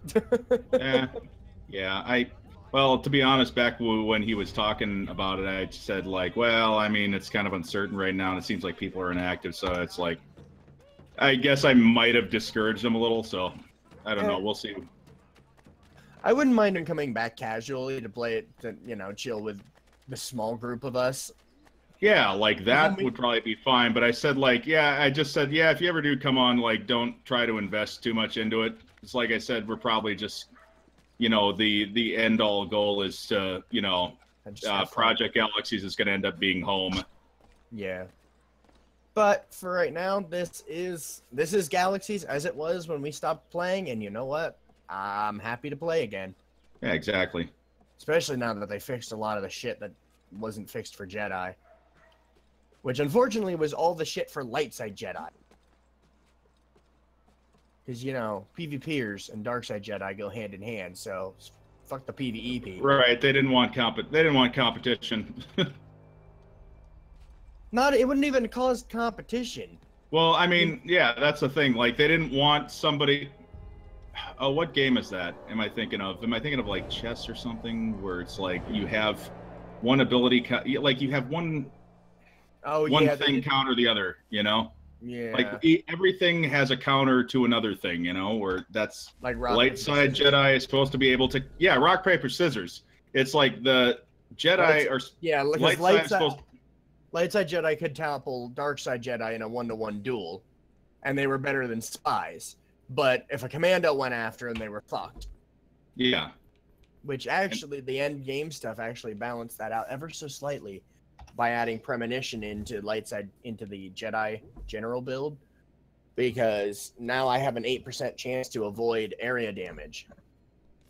Speaker 4: Yeah. Well, to be honest, back when he was talking about it, I said like, well, I mean, it's kind of uncertain right now, and it seems like people are inactive, so it's like, I guess I might have discouraged him a little. So I don't know. We'll see.
Speaker 3: I wouldn't mind him coming back casually to play it, to chill with the small group of us.
Speaker 4: Yeah, like that would probably be fine. But I said I just said, if you ever do come on, like, don't try to invest too much into it. It's like I said, we're probably just, the end all goal is to, Project Galaxies is going to end up being home.
Speaker 3: Yeah. But for right now, this is Galaxies as it was when we stopped playing, and you know what? I'm happy to play again.
Speaker 4: Yeah, exactly.
Speaker 3: Especially now that they fixed a lot of the shit that wasn't fixed for Jedi. Which, unfortunately, was all the shit for light side Jedi. Because, PvPers and dark side Jedi go hand in hand, so fuck the PvE people.
Speaker 4: Right, they didn't want competition.
Speaker 3: It wouldn't even cause competition.
Speaker 4: Well, I mean, yeah, that's the thing. Like, they didn't want somebody. Oh, what game is that? Am I thinking of? Am I thinking of like chess or something, where it's like you have one ability, like you have one thing counter the other. You know?
Speaker 3: Yeah.
Speaker 4: Like everything has a counter to another thing. You know, where that's
Speaker 3: like
Speaker 4: light side Jedi is supposed to be able to. Yeah, rock paper scissors. It's like the Jedi light side.
Speaker 3: Light side Jedi could topple dark side Jedi in a 1-to-1 duel, and they were better than spies. But if a commando went after them, they were fucked.
Speaker 4: Yeah.
Speaker 3: Which actually, the end game stuff actually balanced that out ever so slightly by adding premonition into the Jedi general build, because now I have an 8% chance to avoid area damage.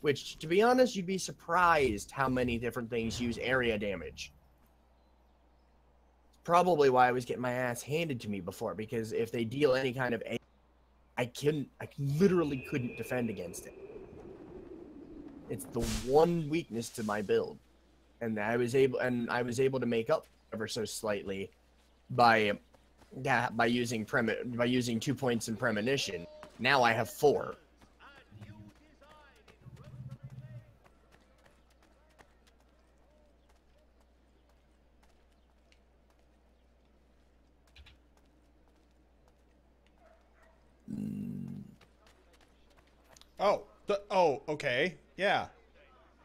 Speaker 3: Which, to be honest, you'd be surprised how many different things use area damage. Probably why I was getting my ass handed to me before, because if they deal any kind of I literally couldn't defend against it. It's the one weakness to my build, and I was able to make up ever so slightly by using 2 points in premonition. Now I have 4.
Speaker 2: Oh, okay. Yeah.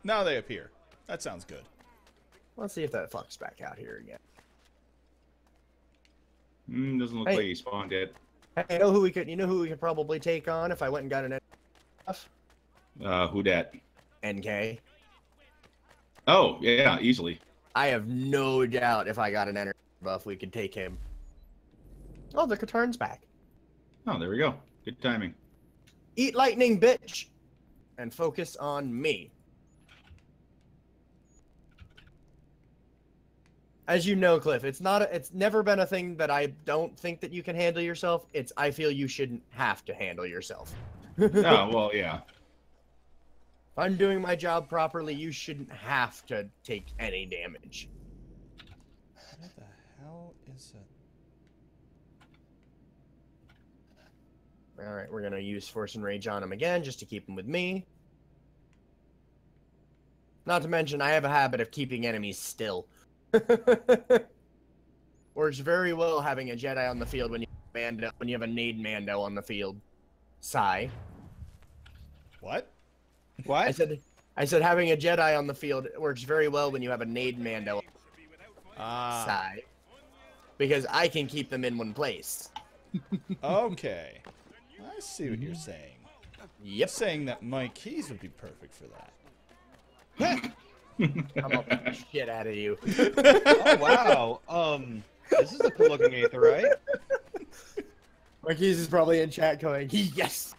Speaker 2: Now they appear. That sounds good.
Speaker 3: Let's see if that fucks back out here again.
Speaker 4: Doesn't look like he spawned it.
Speaker 3: Hey, you know who we could probably take on if I went and got an buff?
Speaker 4: Who dat?
Speaker 3: NK.
Speaker 4: Oh, yeah, easily.
Speaker 3: I have no doubt if I got an energy buff, we could take him. Oh, the Katarn's back.
Speaker 4: Oh, there we go. Good timing.
Speaker 3: Eat lightning, bitch! And focus on me. As you know, Kliff, it's never been a thing that I don't think that you can handle yourself. I feel you shouldn't have to handle yourself.
Speaker 4: Oh, well, yeah.
Speaker 3: If I'm doing my job properly, you shouldn't have to take any damage.
Speaker 2: What the hell is it?
Speaker 3: Alright, we're going to use Force and Rage on him again, just to keep him with me. Not to mention, I have a habit of keeping enemies still. Works very well having a Jedi on the field when you have a nade Mando on the field. Sigh.
Speaker 2: What?
Speaker 1: What?
Speaker 3: I said having a Jedi on the field works very well when you have a nade Mando. Sigh. Because I can keep them in one place.
Speaker 2: Okay. I see what you're saying.
Speaker 3: Yep.
Speaker 2: You're saying that my keys would be perfect for that.
Speaker 3: I'm gonna beat the shit out of you.
Speaker 1: Oh, wow. This is a cool looking Aether, right?
Speaker 3: Marquise is probably in chat going, yes!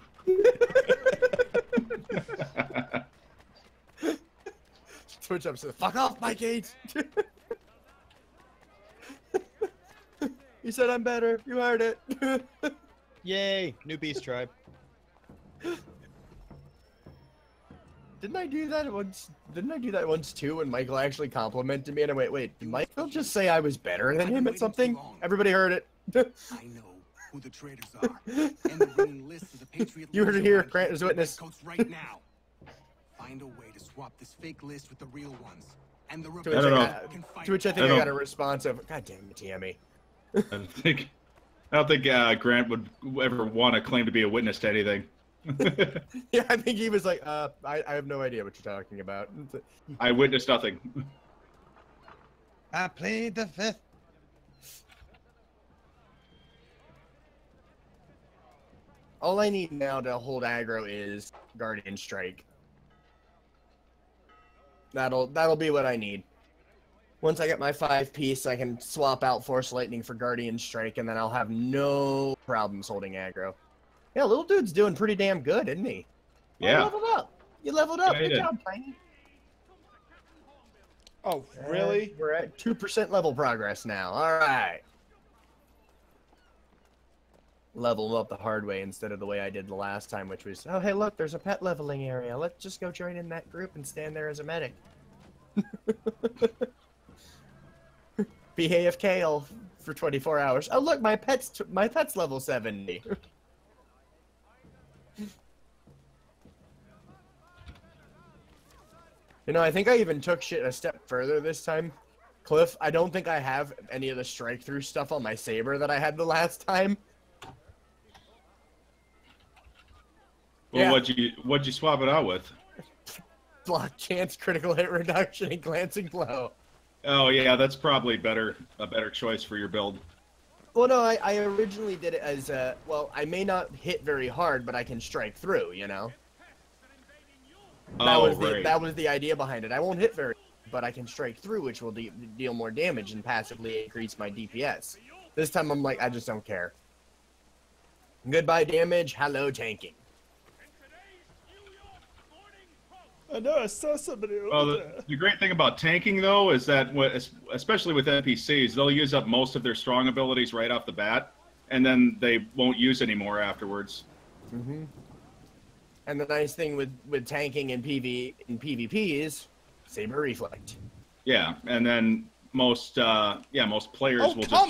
Speaker 3: Twitch up says, fuck off, Mike Gates! You said I'm better. You heard it.
Speaker 1: Yay, new Beast Tribe.
Speaker 3: Didn't I do that once? Didn't I do that once too when Michael actually complimented me and I wait, did Michael just say I was better than him at something? Everybody heard it.
Speaker 5: I know who the traitors are. And the running list of the Patriot.
Speaker 3: You heard it here, Grant is witness.
Speaker 5: Right now. Find a way to swap this fake list with the real ones. And the
Speaker 3: To which I think I got a response of, God damn it, Teimi.
Speaker 4: I don't think Grant would ever want to claim to be a witness to anything.
Speaker 3: Yeah, I think he was like, I have no idea what you're talking about.
Speaker 4: I witnessed nothing.
Speaker 1: I played the fifth.
Speaker 3: All I need now to hold aggro is Guardian Strike. That'll be what I need. Once I get my 5-piece, I can swap out Force Lightning for Guardian Strike, and then I'll have no problems holding aggro. Yeah, little dude's doing pretty damn good, isn't he?
Speaker 4: Yeah.
Speaker 3: You leveled up. You leveled up.
Speaker 4: Yeah,
Speaker 3: Good job, Tiny.
Speaker 2: Oh, really?
Speaker 3: We're at 2% level progress now. All right. Level up the hard way instead of the way I did the last time, which was, oh, hey, look, there's a pet leveling area. Let's just go join in that group and stand there as a medic. Be AFK, I'll for 24 hours. Oh look, my pet's level 70. You know, I think I even took shit a step further this time. Kliff, I don't think I have any of the strike through stuff on my saber that I had the last time.
Speaker 4: Well,
Speaker 3: Yeah.
Speaker 4: what'd you swap it out with?
Speaker 3: Block chance, critical hit reduction, and glancing blow.
Speaker 4: Oh yeah, that's probably a better choice for your build.
Speaker 3: Well, no, I originally did it as, well, I may not hit very hard, but I can strike through, you know?
Speaker 4: Right.
Speaker 3: That was the idea behind it. I won't hit very, but I can strike through, which will deal more damage and passively increase my DPS. This time I'm like, I just don't care. Goodbye damage, hello tanking.
Speaker 2: I know, I saw somebody over
Speaker 4: Well,
Speaker 2: there.
Speaker 4: the great thing about tanking, though, is that, especially with NPCs, they'll use up most of their strong abilities right off the bat, and then they won't use any more afterwards.
Speaker 3: Mm-hmm. And the nice thing with tanking in PvP is saber reflect.
Speaker 4: Yeah, and then most players will just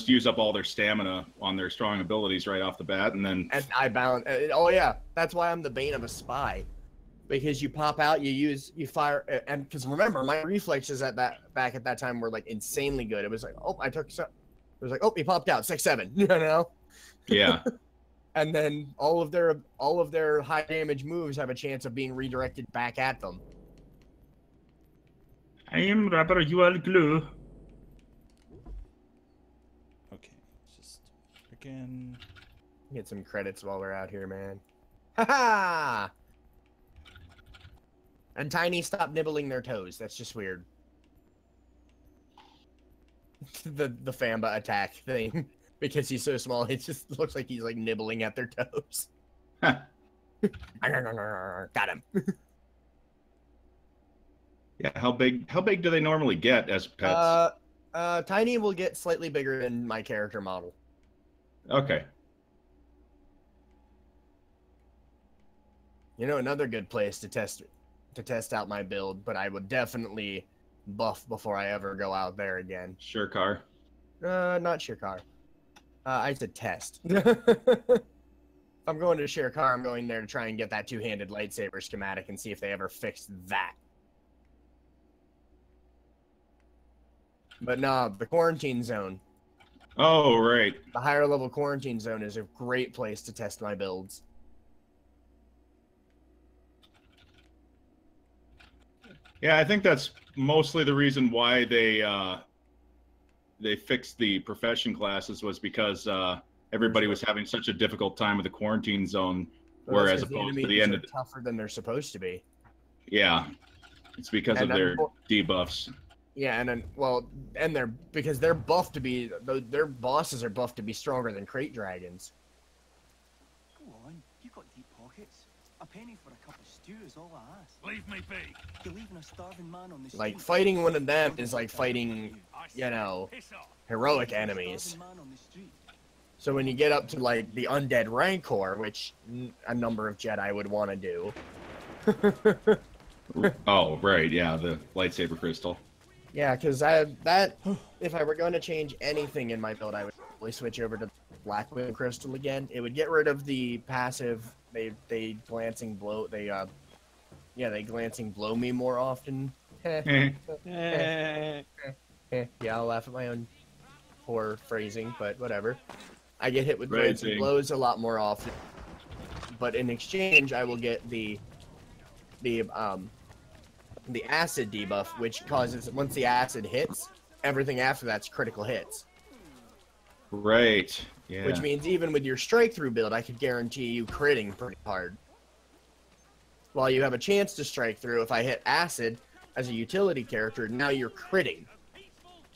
Speaker 4: use up all their stamina on their strong abilities right off the bat, and then.
Speaker 3: And I balance. Oh yeah, that's why I'm the bane of a spy. Because you pop out, you fire, and because remember, my reflexes back at that time were like insanely good. It was like, oh, it was like, oh, he popped out 6-7, you know.
Speaker 4: Yeah.
Speaker 3: And then all of their high damage moves have a chance of being redirected back at them.
Speaker 6: I am rubber, you are glue.
Speaker 2: Okay, just again.
Speaker 3: Get some credits while we're out here, man. Ha-ha! And Tiny, stop nibbling their toes. That's just weird. the Famba attack thing. Because he's so small, it just looks like he's like nibbling at their toes. Got him.
Speaker 4: Yeah, how big do they normally get as pets?
Speaker 3: Tiny will get slightly bigger than my character model.
Speaker 4: Okay.
Speaker 3: You know, another good place to test out my build, but I would definitely buff before I ever go out there again.
Speaker 4: Sure car.
Speaker 3: Not Shirkar. I said test. If I'm going to Shirkar, I'm going there to try and get that two-handed lightsaber schematic and see if they ever fixed that. But nah, the quarantine zone.
Speaker 4: Oh, right.
Speaker 3: The higher level quarantine zone is a great place to test my builds.
Speaker 4: Yeah, I think that's mostly the reason why they fixed the profession classes was because everybody was having such a difficult time with the quarantine zone,
Speaker 3: Well,
Speaker 4: whereas
Speaker 3: that's 'cause
Speaker 4: opposed
Speaker 3: the
Speaker 4: to the end of
Speaker 3: enemies are tougher than they're supposed to be.
Speaker 4: yeah, it's because
Speaker 3: And
Speaker 4: of their
Speaker 3: unfor-
Speaker 4: debuffs.
Speaker 3: Yeah, and then because they're buffed to be their bosses are buffed to be stronger than crate dragons.
Speaker 7: Go on, you've got deep pockets. A penny for a cup of stew is all I ask.
Speaker 5: Leave me be.
Speaker 7: You're leaving a starving man on the street.
Speaker 3: Like fighting one of them is like fighting, you know,
Speaker 5: Piss off.
Speaker 3: heroic
Speaker 7: You're leaving a
Speaker 3: enemies.
Speaker 7: starving man on the street.
Speaker 3: So when you get up to like the undead Rancor, which a number of Jedi would want to do.
Speaker 4: Oh, right, yeah, the lightsaber crystal.
Speaker 3: Yeah, because if I were going to change anything in my build, I would probably switch over to Blackwing Crystal again. It would get rid of the passive. They glancing blow. They glancing blow me more often. Yeah, I'll laugh at my own poor phrasing, but whatever. I get hit with glancing
Speaker 4: Phrasing.
Speaker 3: blows a lot more often. But in exchange, I will get the acid debuff, which causes once the acid hits, everything after that's critical hits.
Speaker 4: Right. Yeah.
Speaker 3: Which means even with your strike through build, I could guarantee you critting pretty hard. While you have a chance to strike through, if I hit acid as a utility character, now you're critting,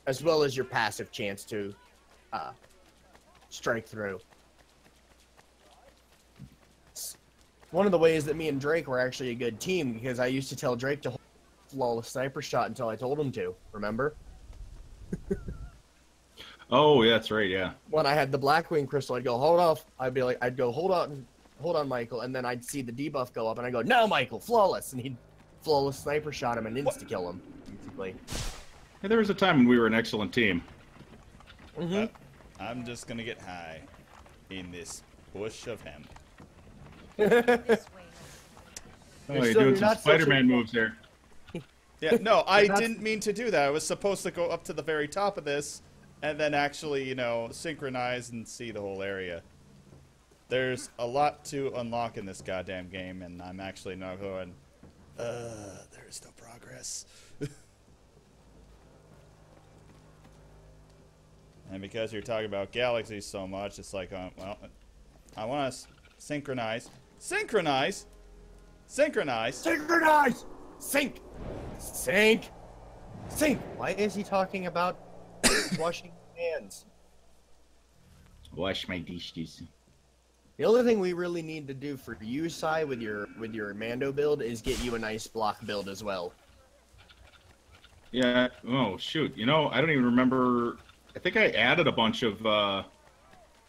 Speaker 3: as well as your passive chance to strike through. It's one of the ways that me and Drake were actually a good team, because I used to tell Drake to hold flawless sniper shot until I told him to. Remember?
Speaker 4: Oh, yeah, that's right. Yeah.
Speaker 3: When I had the Blackwing Crystal, I'd go, hold off. I'd go, hold on, Michael. And then I'd see the debuff go up, and I'd go, no, Michael, flawless. And he'd flawless sniper shot him and insta-kill him, basically.
Speaker 4: Hey, there was a time when we were an excellent team.
Speaker 2: I'm just gonna get high in this bush of hemp.
Speaker 4: Oh, you're doing some Spider-Man moves there.
Speaker 2: Yeah, no, I didn't mean to do that. I was supposed to go up to the very top of this and then actually, you know, synchronize and see the whole area. There's a lot to unlock in this goddamn game, and I'm actually not going, there is no progress. And because you're talking about galaxies so much, it's like, well, I want to synchronize. Synchronize! Synchronize!
Speaker 3: Synchronize! Sync! Sync! Sync! Why is he talking about washing hands?
Speaker 4: Wash my dishes.
Speaker 3: The only thing we really need to do for you, Sai, with your Mando build is get you a nice block build as well.
Speaker 4: Yeah. Oh shoot. You know, I don't even remember. I think I added a bunch of. I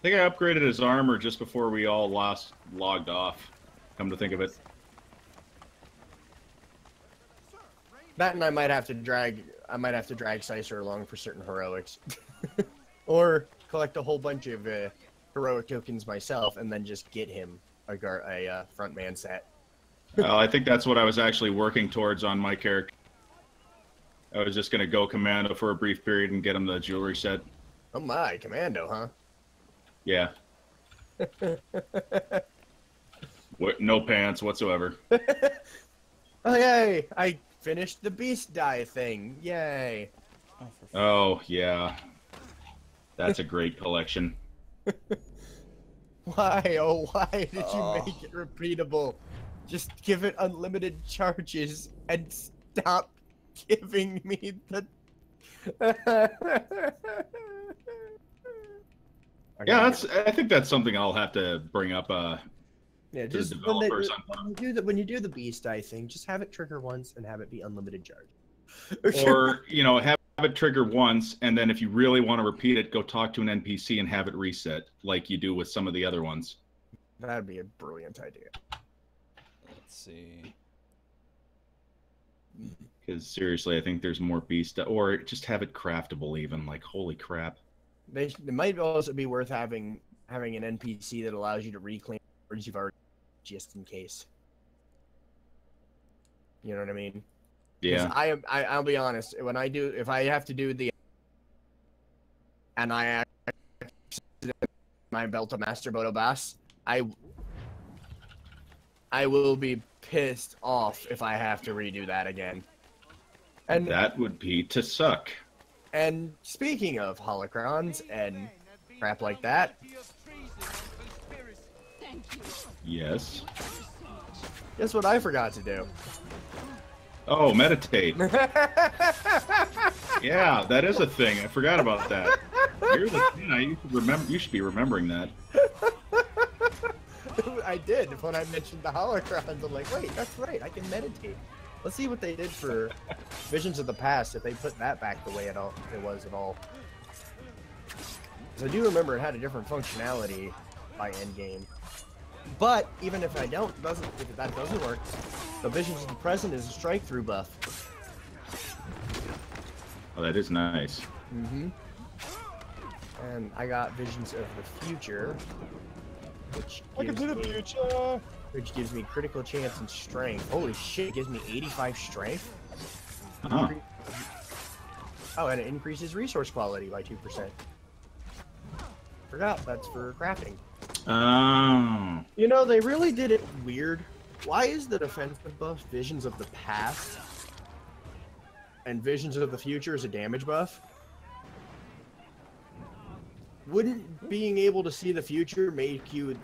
Speaker 4: think I upgraded his armor just before we all logged off. Come to think of it.
Speaker 3: That and I might have to drag Sicer along for certain heroics, or collect a whole bunch of heroic tokens myself and then just get him a front man set.
Speaker 4: Well, I think that's what I was actually working towards on my character. I was just gonna go commando for a brief period and get him the jewelry set.
Speaker 3: Oh my, commando, huh?
Speaker 4: Yeah. No pants whatsoever.
Speaker 3: Oh yay! I finished the beast die thing. Yay!
Speaker 4: Oh yeah. That's a great collection.
Speaker 3: Why? Oh, why did you make it repeatable? Just give it unlimited charges and stop giving me the.
Speaker 4: Yeah, I think that's something I'll have to bring up.
Speaker 3: Yeah,
Speaker 4: to
Speaker 3: just
Speaker 4: the developers.
Speaker 3: when you do the beast die thing, just have it trigger once and have it be unlimited charge.
Speaker 4: Or you know, have it trigger once, and then if you really want to repeat it, go talk to an NPC and have it reset, like you do with some of the other ones.
Speaker 3: That'd be a brilliant idea.
Speaker 2: Let's see.
Speaker 4: Because seriously, I think there's more beast, or just have it craftable. Even like, holy crap!
Speaker 3: It might also be worth having an NPC that allows you to reclaim words you've already, just in case. You know what I mean?
Speaker 4: Yeah.
Speaker 3: I'll be honest. If I have to do the, and I my belt of Master Bodo Bass, I will be pissed off if I have to redo that again. And
Speaker 4: that would be to suck.
Speaker 3: And speaking of holocrons and crap like that.
Speaker 4: Yes.
Speaker 3: Guess what I forgot to do?
Speaker 4: Oh, meditate. Yeah, that is a thing. I forgot about that. You're the you should be remembering that.
Speaker 3: I did when I mentioned the holocrons. I'm like, wait, that's right. I can meditate. Let's see what they did for Visions of the Past, if they put that back the way it was at all. Because I do remember it had a different functionality by endgame. But even if that doesn't work, the Visions of the Present is a strike through buff.
Speaker 4: Oh, that is nice.
Speaker 3: Mm-hmm. And I got Visions of the Future, which gives me critical chance and strength. Holy shit, it gives me 85 strength.
Speaker 4: Uh-huh.
Speaker 3: Oh, and it increases resource quality by 2%. Forgot that's for crafting.
Speaker 4: Oh.
Speaker 3: You know, they really did it weird. Why is the defensive buff Visions of the Past and Visions of the Future is a damage buff? Wouldn't being able to see the future make you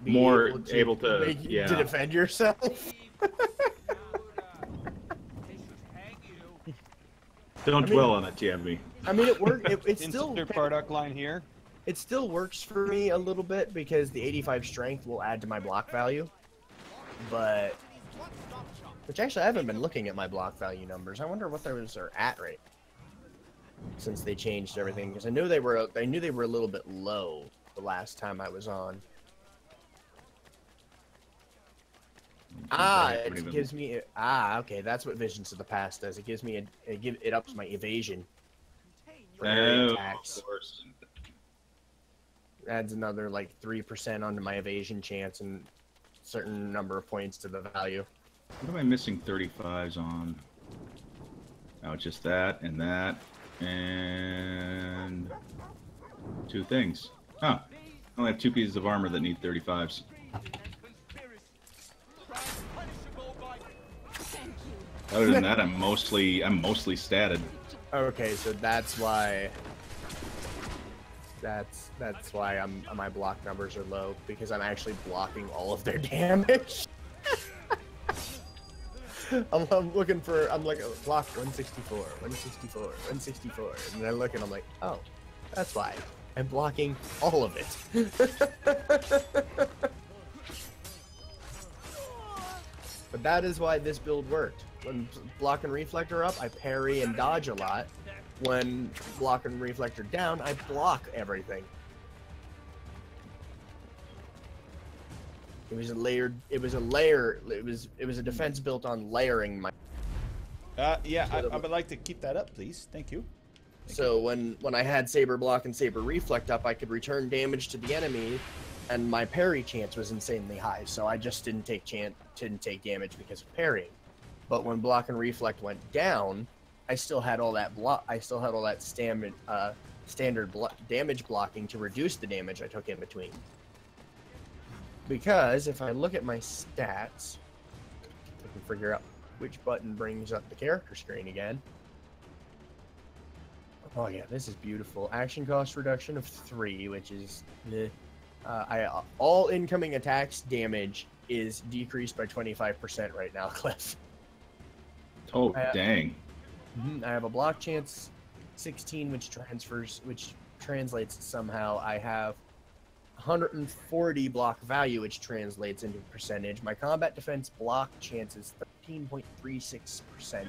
Speaker 3: be
Speaker 4: more able to
Speaker 3: defend yourself?
Speaker 4: Don't dwell on it, TMB.
Speaker 3: I mean, it worked. It still
Speaker 1: Insert Bardock line here.
Speaker 3: It still works for me a little bit because the 85 strength will add to my block value. But, which actually I haven't been looking at my block value numbers. I wonder what those are at right since they changed everything. Because I knew they were a little bit low the last time I was on. It gives me okay. That's what Visions of the Past does. It gives me it ups my evasion. For area attacks.
Speaker 4: Of course.
Speaker 3: Adds another like 3% onto my evasion chance and certain number of points to the value.
Speaker 4: What am I missing 35s on? Oh, it's just that and 2 things. Huh. I only have 2 pieces of armor that need 35s. Other than that, I'm mostly statted.
Speaker 3: Okay, so that's why my block numbers are low, because I'm actually blocking all of their damage. I'm like block 164, 164, 164, and then I look and I'm like, oh, that's why I'm blocking all of it. But that is why this build worked. When block and reflector up, I parry and dodge a lot. When block and reflector down, I block everything. It was a defense built on layering my.
Speaker 2: Yeah, I would like to keep that up, please. Thank you.
Speaker 3: So when I had saber block and saber reflect up, I could return damage to the enemy, and my parry chance was insanely high. So I just didn't take damage because of parrying. But when block and reflect went down, I still had all that standard damage blocking to reduce the damage I took in between. Because if I look at my stats, I can figure out which button brings up the character screen again. Oh yeah, this is beautiful. Action cost reduction of 3, which is all incoming attacks damage is decreased by 25% right now, Kliff.
Speaker 4: Oh, dang.
Speaker 3: I have a block chance 16, which translates somehow. I have 140 block value, which translates into percentage. My combat defense block chance is 13.36%.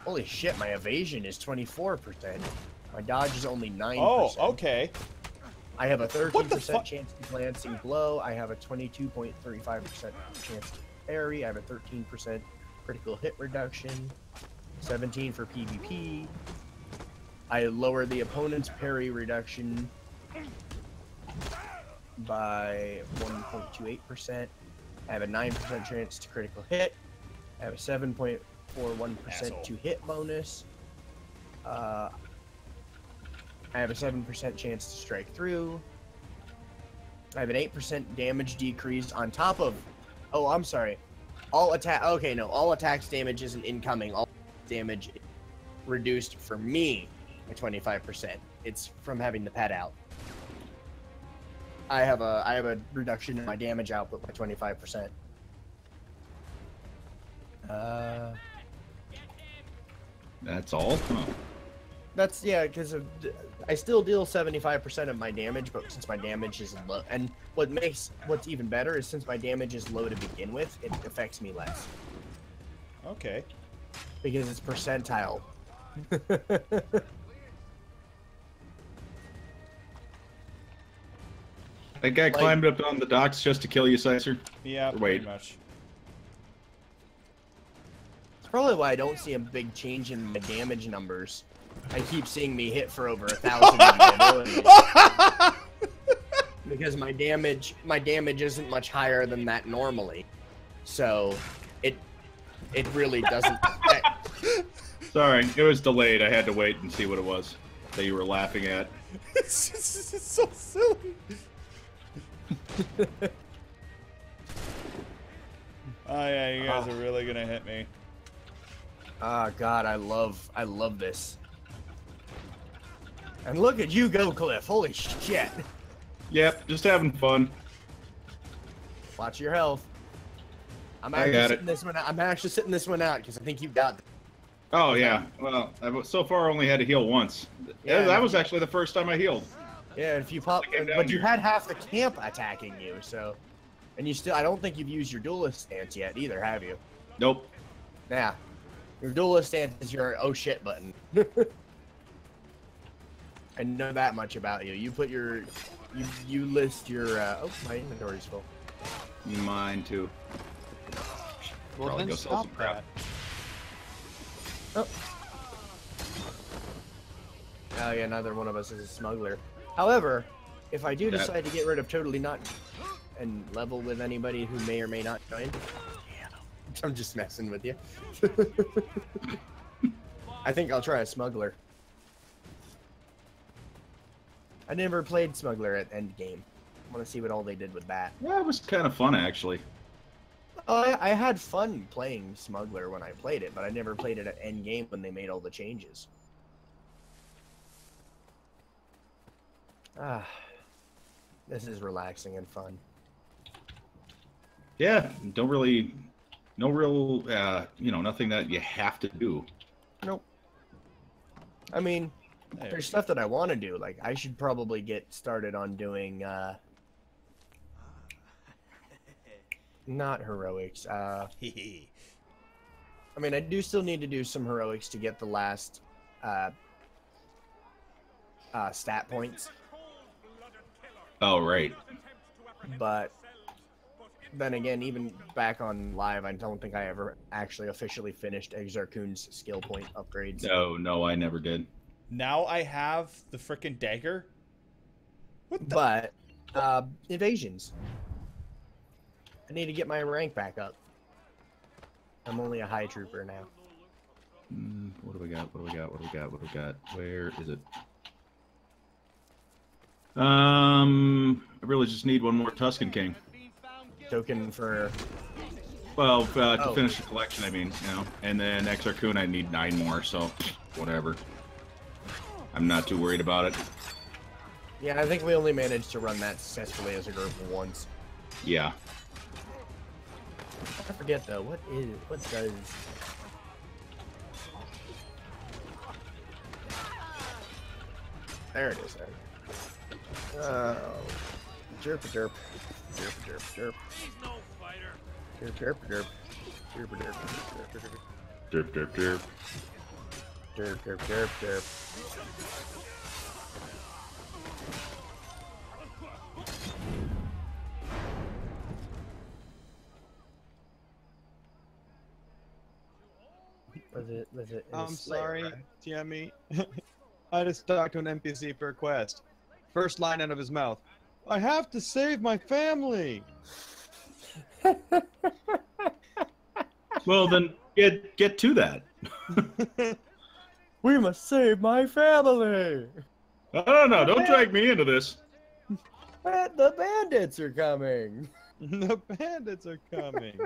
Speaker 3: Holy shit, my evasion is 24%. My dodge is only 9%.
Speaker 2: Oh, okay.
Speaker 3: I have a 13% chance to glancing blow. I have a 22.35% chance to parry. I have a 13% critical hit reduction. 17 for PvP. I lower the opponent's parry reduction by 1.28%. I have a 9% chance to critical hit. I have a 7.41% to hit bonus. I have a 7% chance to strike through. I have an 8% damage decrease on top of... Oh, I'm sorry. All attacks damage isn't incoming. All damage reduced for me by 25%. It's from having the pet out. I have a reduction in my damage output by 25%.
Speaker 4: That's all? Huh.
Speaker 3: That's, yeah, because I still deal 75% of my damage, but since my damage is low, and what's even better is since my damage is low to begin with, it affects me less.
Speaker 2: Okay.
Speaker 3: Because it's percentile.
Speaker 4: That guy climbed up on the docks just to kill you, Sicer?
Speaker 2: Yeah,
Speaker 4: wait.
Speaker 2: pretty much.
Speaker 3: It's probably why I don't see a big change in the damage numbers. I keep seeing me hit for over 1,000 abilities. Because my damage isn't much higher than that normally. So it really doesn't affect.
Speaker 4: Sorry, it was delayed. I had to wait and see what it was that you were laughing at.
Speaker 2: It's so silly. Oh yeah, you guys are really gonna hit me.
Speaker 3: Oh god, I love this. And look at you go, Kliff. Holy shit.
Speaker 4: Yep, just having fun.
Speaker 3: Watch your health. I'm actually sitting this one out because I think you got it.
Speaker 4: Oh yeah. Well, I've so far only had to heal once. Yeah, that was actually the first time I healed.
Speaker 3: Yeah, if you pop, but you had half the camp attacking you, so, and you still, I don't think you've used your duelist stance yet either, have you?
Speaker 4: Nope.
Speaker 3: Yeah, your duelist stance is your oh shit button. I know that much about you. You put your, you list your. Oh, my inventory's full.
Speaker 4: Mine too.
Speaker 1: Well,
Speaker 4: Probably
Speaker 1: then
Speaker 4: go sell
Speaker 1: stop
Speaker 4: some crap.
Speaker 1: that.
Speaker 3: Oh. Oh yeah, neither one of us is a smuggler. However, if I do decide to get rid of totally not and level with anybody who may or may not join, I'm just messing with you. I think I'll try a smuggler. I never played smuggler at endgame. I want to see what all they did with that.
Speaker 4: Yeah, it was kind of fun actually.
Speaker 3: I had fun playing smuggler when I played it, but I never played it at endgame when they made all the changes. Ah, this is relaxing and fun.
Speaker 4: Yeah, don't really, no real, you know, nothing that you have to do.
Speaker 3: Nope. I mean, there's stuff that I want to do. Like, I should probably get started on doing, not heroics. I mean, I do still need to do some heroics to get the last, stat points.
Speaker 4: Oh, right.
Speaker 3: But then again, even back on live, I don't think I ever actually officially finished Exarchoon's skill point upgrades.
Speaker 4: No, I never did.
Speaker 2: Now I have the frickin' dagger? What the?
Speaker 3: But, evasions. I need to get my rank back up. I'm only a high trooper now.
Speaker 4: What do we got? What do we got? What do we got? What do we got? Where is it? I really just need one more Tuscan King.
Speaker 3: Token for...
Speaker 4: Well, to finish the collection, I mean, you know. And then Exarchoon, I need 9 more, so whatever. I'm not too worried about it.
Speaker 3: Yeah, I think we only managed to run that successfully as a group once.
Speaker 4: Yeah.
Speaker 3: I forget though, what does... There it is. There. Derp derp. Derp derp derp.
Speaker 5: He's no fighter.
Speaker 3: Derp derp derp. Derp derp derp.
Speaker 4: Derp, derp, derp.
Speaker 3: Derp derp derp derp. Was it
Speaker 1: I'm
Speaker 3: Slayer,
Speaker 1: sorry,
Speaker 3: right?
Speaker 1: Teimi. I just talked to an NPC for a quest. First line out of his mouth. I have to save my family.
Speaker 4: Well, then get to that.
Speaker 3: We must save my family.
Speaker 4: No, don't drag me into this.
Speaker 3: The bandits are coming.
Speaker 1: The bandits are coming.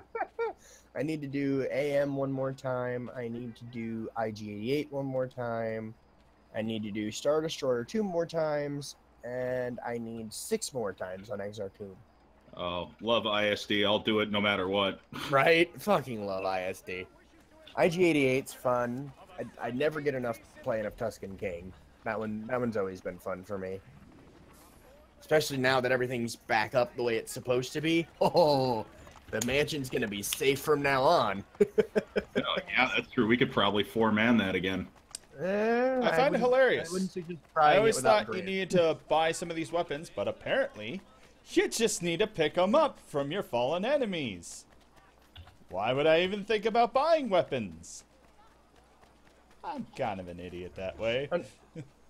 Speaker 3: I need to do AM one more time. I need to do IG-88 one more time. I need to do Star Destroyer 2 more times. And I need 6 more times on Exarchoon.
Speaker 4: Oh, love ISD. I'll do it no matter what.
Speaker 3: Right? Fucking love ISD. IG-88's fun. I never get enough playing of Tuscan King. That one's always been fun for me. Especially now that everything's back up the way it's supposed to be. Oh, the mansion's gonna be safe from now on.
Speaker 4: Yeah, that's true. We could probably 4-man that again.
Speaker 2: I find it hilarious.
Speaker 3: I wouldn't suggest
Speaker 2: I
Speaker 3: trying
Speaker 2: always
Speaker 3: it without
Speaker 2: thought you
Speaker 3: Grant.
Speaker 2: needed to buy some of these weapons, but apparently, you just need to pick them up from your fallen enemies. Why would I even think about buying weapons? I'm kind of an idiot that way.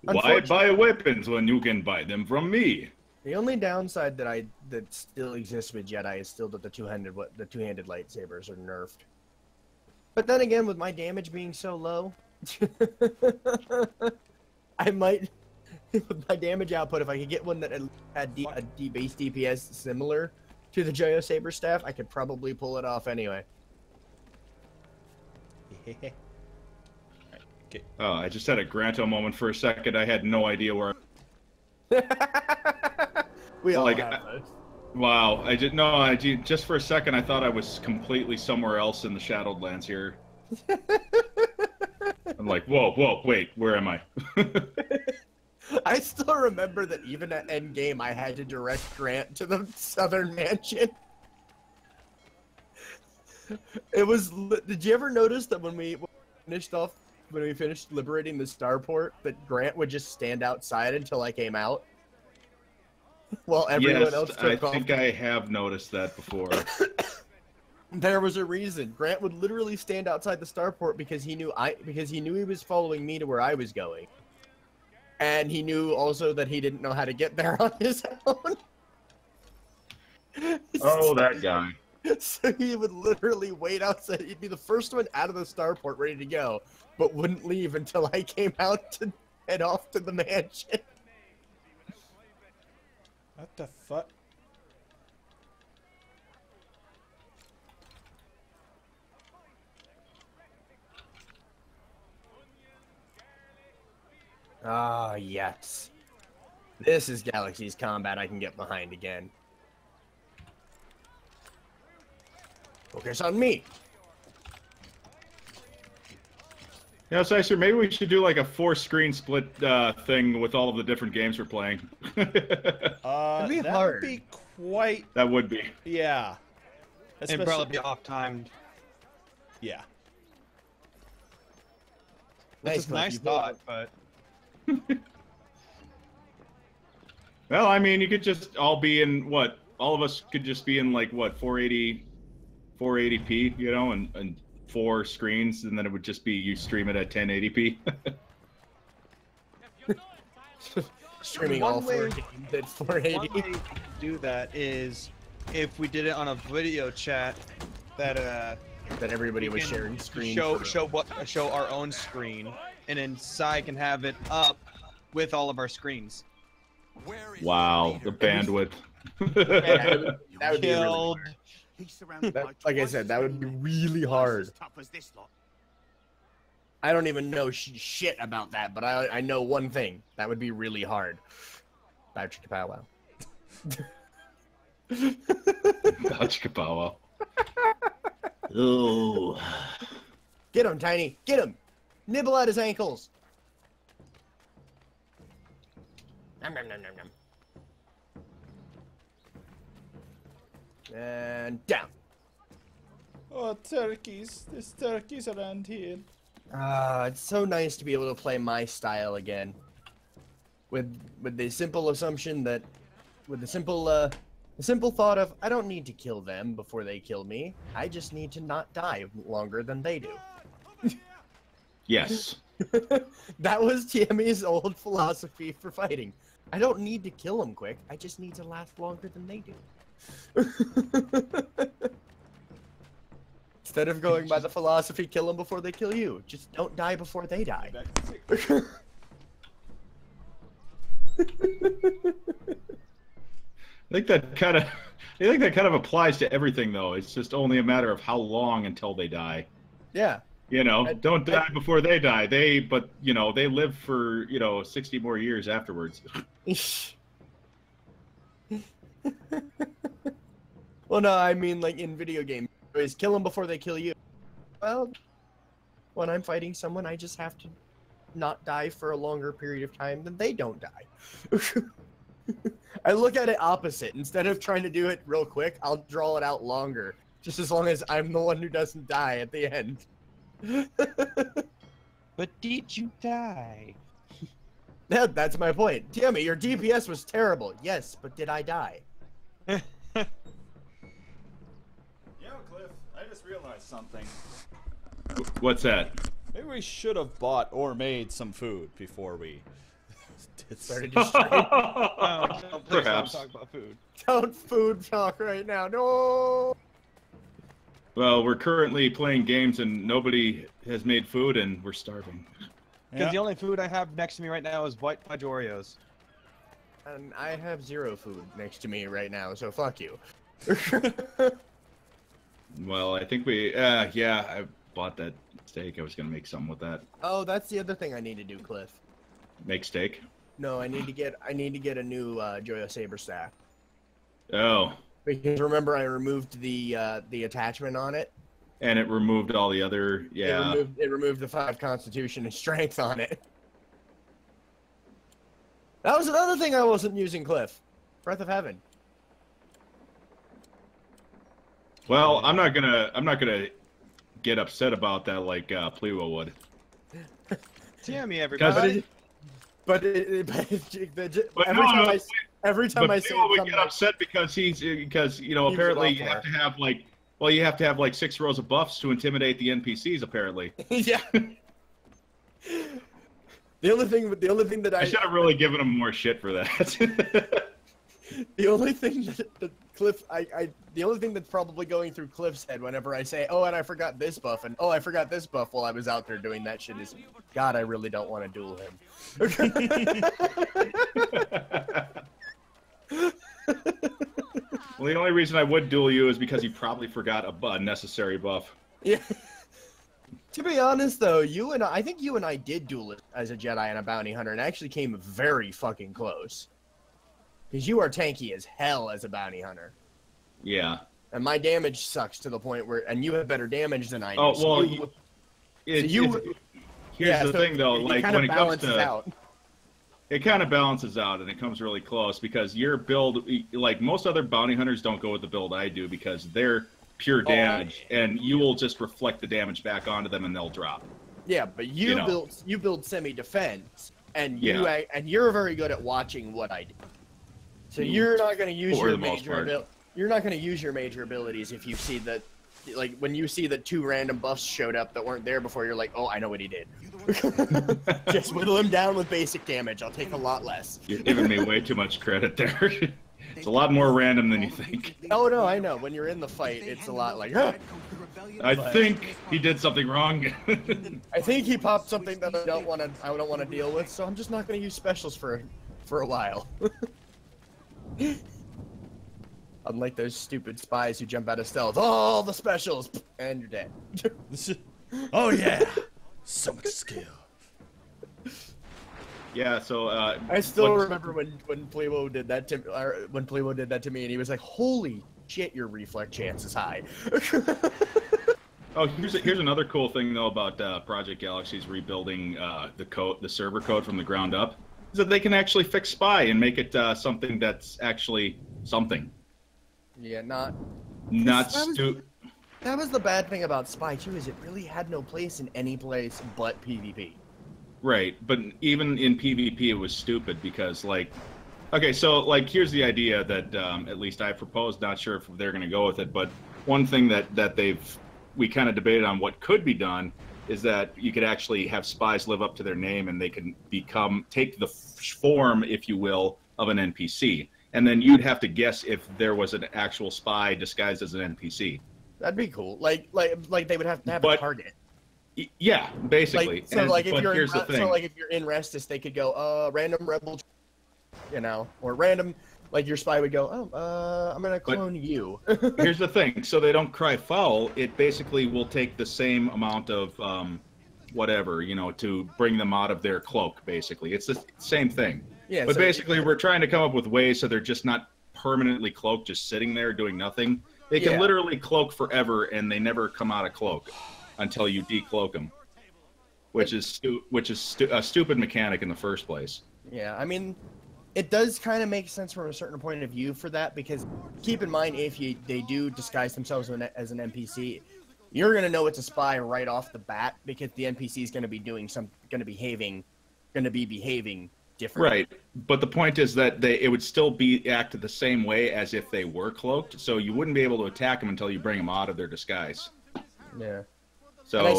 Speaker 4: Why buy weapons when you can buy them from me?
Speaker 3: The only downside that still exists with Jedi is still that the two-handed lightsabers are nerfed. But then again, with my damage being so low, I might, with my damage output, if I could get one that had a base DPS similar to the Joyo Saber staff, I could probably pull it off anyway.
Speaker 2: Okay.
Speaker 4: Oh, I just had a Granto moment for a second. I had no idea where.
Speaker 3: We all
Speaker 4: Like,
Speaker 3: have those.
Speaker 4: Wow, just for a second I thought I was completely somewhere else in the Shadowed Lands here. I'm like, whoa, wait, where am I?
Speaker 3: I still remember that even at endgame I had to direct Grant to the Southern Mansion. It was. Did you ever notice that when we finished off when we finished liberating the starport, that Grant would just stand outside until I came out, while everyone else took off.
Speaker 4: I think I have noticed that before.
Speaker 3: There was a reason. Grant would literally stand outside the starport because he knew he was following me to where I was going, and he knew also that he didn't know how to get there on his own.
Speaker 4: Oh, that guy.
Speaker 3: So he would literally wait outside. He'd be the first one out of the starport ready to go, but wouldn't leave until I came out to head off to the mansion.
Speaker 2: What the fuck?
Speaker 3: Ah, yes. This is Galaxy's combat I can get behind again. Focus on me.
Speaker 4: Yeah, so sir, maybe we should do like a 4-screen split thing with all of the different games we're playing.
Speaker 3: It'd be
Speaker 2: that
Speaker 3: hard.
Speaker 2: would be quite.
Speaker 4: That would be.
Speaker 2: Yeah.
Speaker 1: And probably be off-timed.
Speaker 2: Yeah.
Speaker 1: That's a nice thought, but...
Speaker 4: Well, I mean, you could just all be in what? All of us could just be in like what, 480p, you know, and 4 screens, and then it would just be you stream it at 1080p.
Speaker 3: Streaming all 4 games at 480.
Speaker 1: One way to do that is if we did it on a video chat that
Speaker 3: everybody
Speaker 1: we
Speaker 3: was
Speaker 1: can
Speaker 3: sharing screen.
Speaker 1: show our own screen, and then Sai can have it up with all of our screens.
Speaker 4: Wow, the bandwidth.
Speaker 3: That would be really
Speaker 1: Killed.
Speaker 3: hard. Like I said, that would be really hard. I don't even know shit about that, but I know one thing. That would be really hard. Vouch Kapow wow.
Speaker 4: Vouch Kapow. Oh.
Speaker 3: Get him, Tiny. Get him. Nibble at his ankles. Nom, nom, nom, nom, nom. And down.
Speaker 2: Oh, turkeys. There's turkeys around here.
Speaker 3: It's so nice to be able to play my style again. With the simple assumption that, with the simple thought of, I don't need to kill them before they kill me. I just need to not die longer than they do.
Speaker 4: Yes.
Speaker 3: That was Teimi's old philosophy for fighting. I don't need to kill them quick. I just need to last longer than they do. Instead of going by the philosophy, kill them before they kill you. Just don't die before they die.
Speaker 4: I think that kind of applies to everything, though. It's just only a matter of how long until they die.
Speaker 3: Yeah.
Speaker 4: You know, don't die before they die. But you know, they live for 60 more years afterwards.
Speaker 3: Well, no, I mean like in video games, is kill them before they kill you. Well, when I'm fighting someone, I just have to not die for a longer period of time than they don't die. I look at it opposite. Instead of trying to do it real quick, I'll draw it out longer, just as long as I'm the one who doesn't die at the end.
Speaker 1: But did you die?
Speaker 3: Yeah, that's my point. Damn it, your DPS was terrible. Yes, but did I die?
Speaker 2: You know, Cliff, I just realized something.
Speaker 4: What's that?
Speaker 2: Maybe we should have bought or made some food before we
Speaker 3: Started to stream.
Speaker 1: Please
Speaker 4: Perhaps.
Speaker 1: don't talk about food.
Speaker 3: Don't food talk right now. No.
Speaker 4: Well, we're currently playing games and nobody has made food and we're starving.
Speaker 1: Because
Speaker 2: Yeah.
Speaker 1: the only food I have next to me right now is white fudge Oreos.
Speaker 3: And I have 0 food next to me right now, so fuck you.
Speaker 4: Well, I think yeah, I bought that steak. I was gonna make something with that.
Speaker 3: Oh, that's the other thing I need to do, Cliff.
Speaker 4: Make steak?
Speaker 3: No, I need to get a new Joyo Saber staff.
Speaker 4: Oh.
Speaker 3: Because remember, I removed the attachment on it.
Speaker 4: And it removed all the other, yeah.
Speaker 3: It removed the 5 Constitution and Strength on it. That was another thing I wasn't using, Cliff. Breath of Heaven.
Speaker 4: Well, I'm not gonna get upset about that like Plewo would.
Speaker 1: Teimi, everybody.
Speaker 3: But every time I say
Speaker 4: people would
Speaker 3: something
Speaker 4: get upset because apparently you have to have like 6 rows of buffs to intimidate the NPCs apparently.
Speaker 3: Yeah. The only thing that
Speaker 4: I should have really given him more shit for that.
Speaker 3: The only thing that Kliff, the only thing that's probably going through Kliff's head whenever I say, oh, and I forgot this buff, and oh, I forgot this buff while I was out there doing that shit is, God, I really don't want to duel him.
Speaker 4: Well, the only reason I would duel you is because you probably forgot a necessary buff.
Speaker 3: Yeah. To be honest, though, I think you and I did duel as a Jedi and a bounty hunter, and actually came very fucking close. Because you are tanky as hell as a bounty hunter.
Speaker 4: Yeah.
Speaker 3: And my damage sucks to the point where, and you have better damage than I do.
Speaker 4: Oh, well,
Speaker 3: here's
Speaker 4: the thing, though, like, when it comes to... It kind of balances out, and it comes really close, because your build, like, most other bounty hunters don't go with the build I do, because they're pure damage, and you will just reflect the damage back onto them, and they'll drop.
Speaker 3: Yeah, but you build semi-defense, and you're very good at watching what I do. So you're not going to use your major You're not going to use your major abilities if you see that, like, when you see that 2 random buffs showed up that weren't there before. You're like, oh, I know what he did. Just whittle him down with basic damage. I'll take a lot less.
Speaker 4: You're giving me way too much credit there. It's a lot more random than you think.
Speaker 3: Oh no, I know. When you're in the fight, it's a lot like, huh?
Speaker 4: I think he did something wrong.
Speaker 3: I think he popped something that I don't want to deal with, so I'm just not going to use specials for a while. Unlike those stupid spies who jump out of stealth, all the specials, and you're dead.
Speaker 2: Oh yeah, so much skill.
Speaker 4: Yeah, so
Speaker 3: I still remember when Plevo did that to me, and he was like, "Holy shit, your reflex chance is high."
Speaker 4: Oh, here's another cool thing though about Project Galaxy's rebuilding the server code from the ground up, is that they can actually fix spy and make it something that's actually something.
Speaker 3: Yeah,
Speaker 4: not
Speaker 3: stupid. That was the bad thing about spy too, is it really had no place in any place but PvP.
Speaker 4: Right, but even in PvP it was stupid because, like, okay, so, like, here's the idea that at least I proposed, not sure if they're going to go with it, but one thing that we kind of debated on what could be done is that you could actually have spies live up to their name and they can take the form, if you will, of an NPC. And then you'd have to guess if there was an actual spy disguised as an NPC.
Speaker 3: That'd be cool. Like they would have to have a target.
Speaker 4: Yeah, basically.
Speaker 3: If you're in Restus, they could go, random rebel, or random, like your spy would go, I'm gonna clone you.
Speaker 4: Here's the thing: so they don't cry foul. It basically will take the same amount of whatever, to bring them out of their cloak. Basically, it's the same thing. Yeah. But basically, we're trying to come up with ways so they're just not permanently cloaked, just sitting there doing nothing. They can literally cloak forever, and they never come out of cloak until you decloak them, which is a stupid mechanic in the first place.
Speaker 3: Yeah, I mean, it does kind of make sense from a certain point of view for that, because keep in mind, if they do disguise themselves as an NPC, you're gonna know it's a spy right off the bat, because the NPC is gonna be behaving differently.
Speaker 4: Right, but the point is that it would still act the same way as if they were cloaked, so you wouldn't be able to attack them until you bring them out of their disguise.
Speaker 3: Yeah.
Speaker 4: So
Speaker 3: and I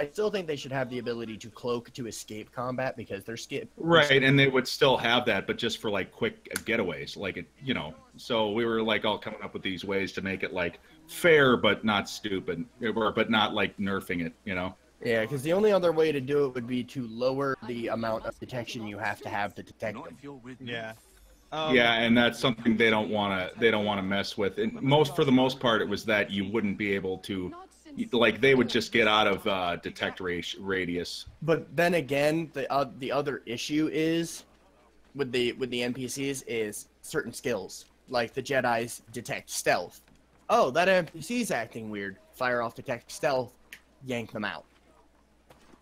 Speaker 3: still think they should have the ability to cloak to escape combat, because they're
Speaker 4: right, and they would still have that, but just for like quick getaways, like it, So we were like all coming up with these ways to make it like fair but not stupid, but not like nerfing it,
Speaker 3: Yeah, because the only other way to do it would be to lower the amount of detection you have to detect them.
Speaker 1: Yeah.
Speaker 4: Yeah, and that's something they don't want to mess with. And for the most part, it was that you wouldn't be able to, like, they would just get out of detect radius.
Speaker 3: But then again, the other issue is with the NPCs is certain skills, like the Jedi's detect stealth. Oh, that NPC's acting weird. Fire off detect stealth, yank them out.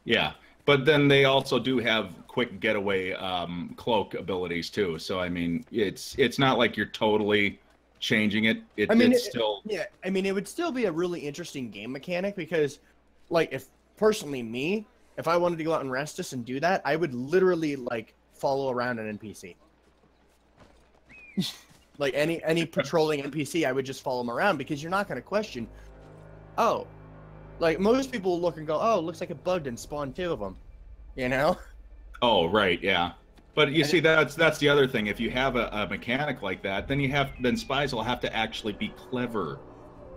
Speaker 4: Yeah. But then they also do have quick getaway cloak abilities too. So I mean, it's not like you're totally changing it. It's still.
Speaker 3: Yeah, I mean, it would still be a really interesting game mechanic, because, like, if personally me, If I wanted to go out in Restus and do that, I would literally like follow around an NPC. Like any patrolling NPC, I would just follow them around because you're not going to question. Oh, like most people look and go, oh, looks like it bugged and spawned 2 of them. You know?
Speaker 4: Oh, right, yeah. But you see, that's the other thing. If you have a mechanic like that, then spies will have to actually be clever,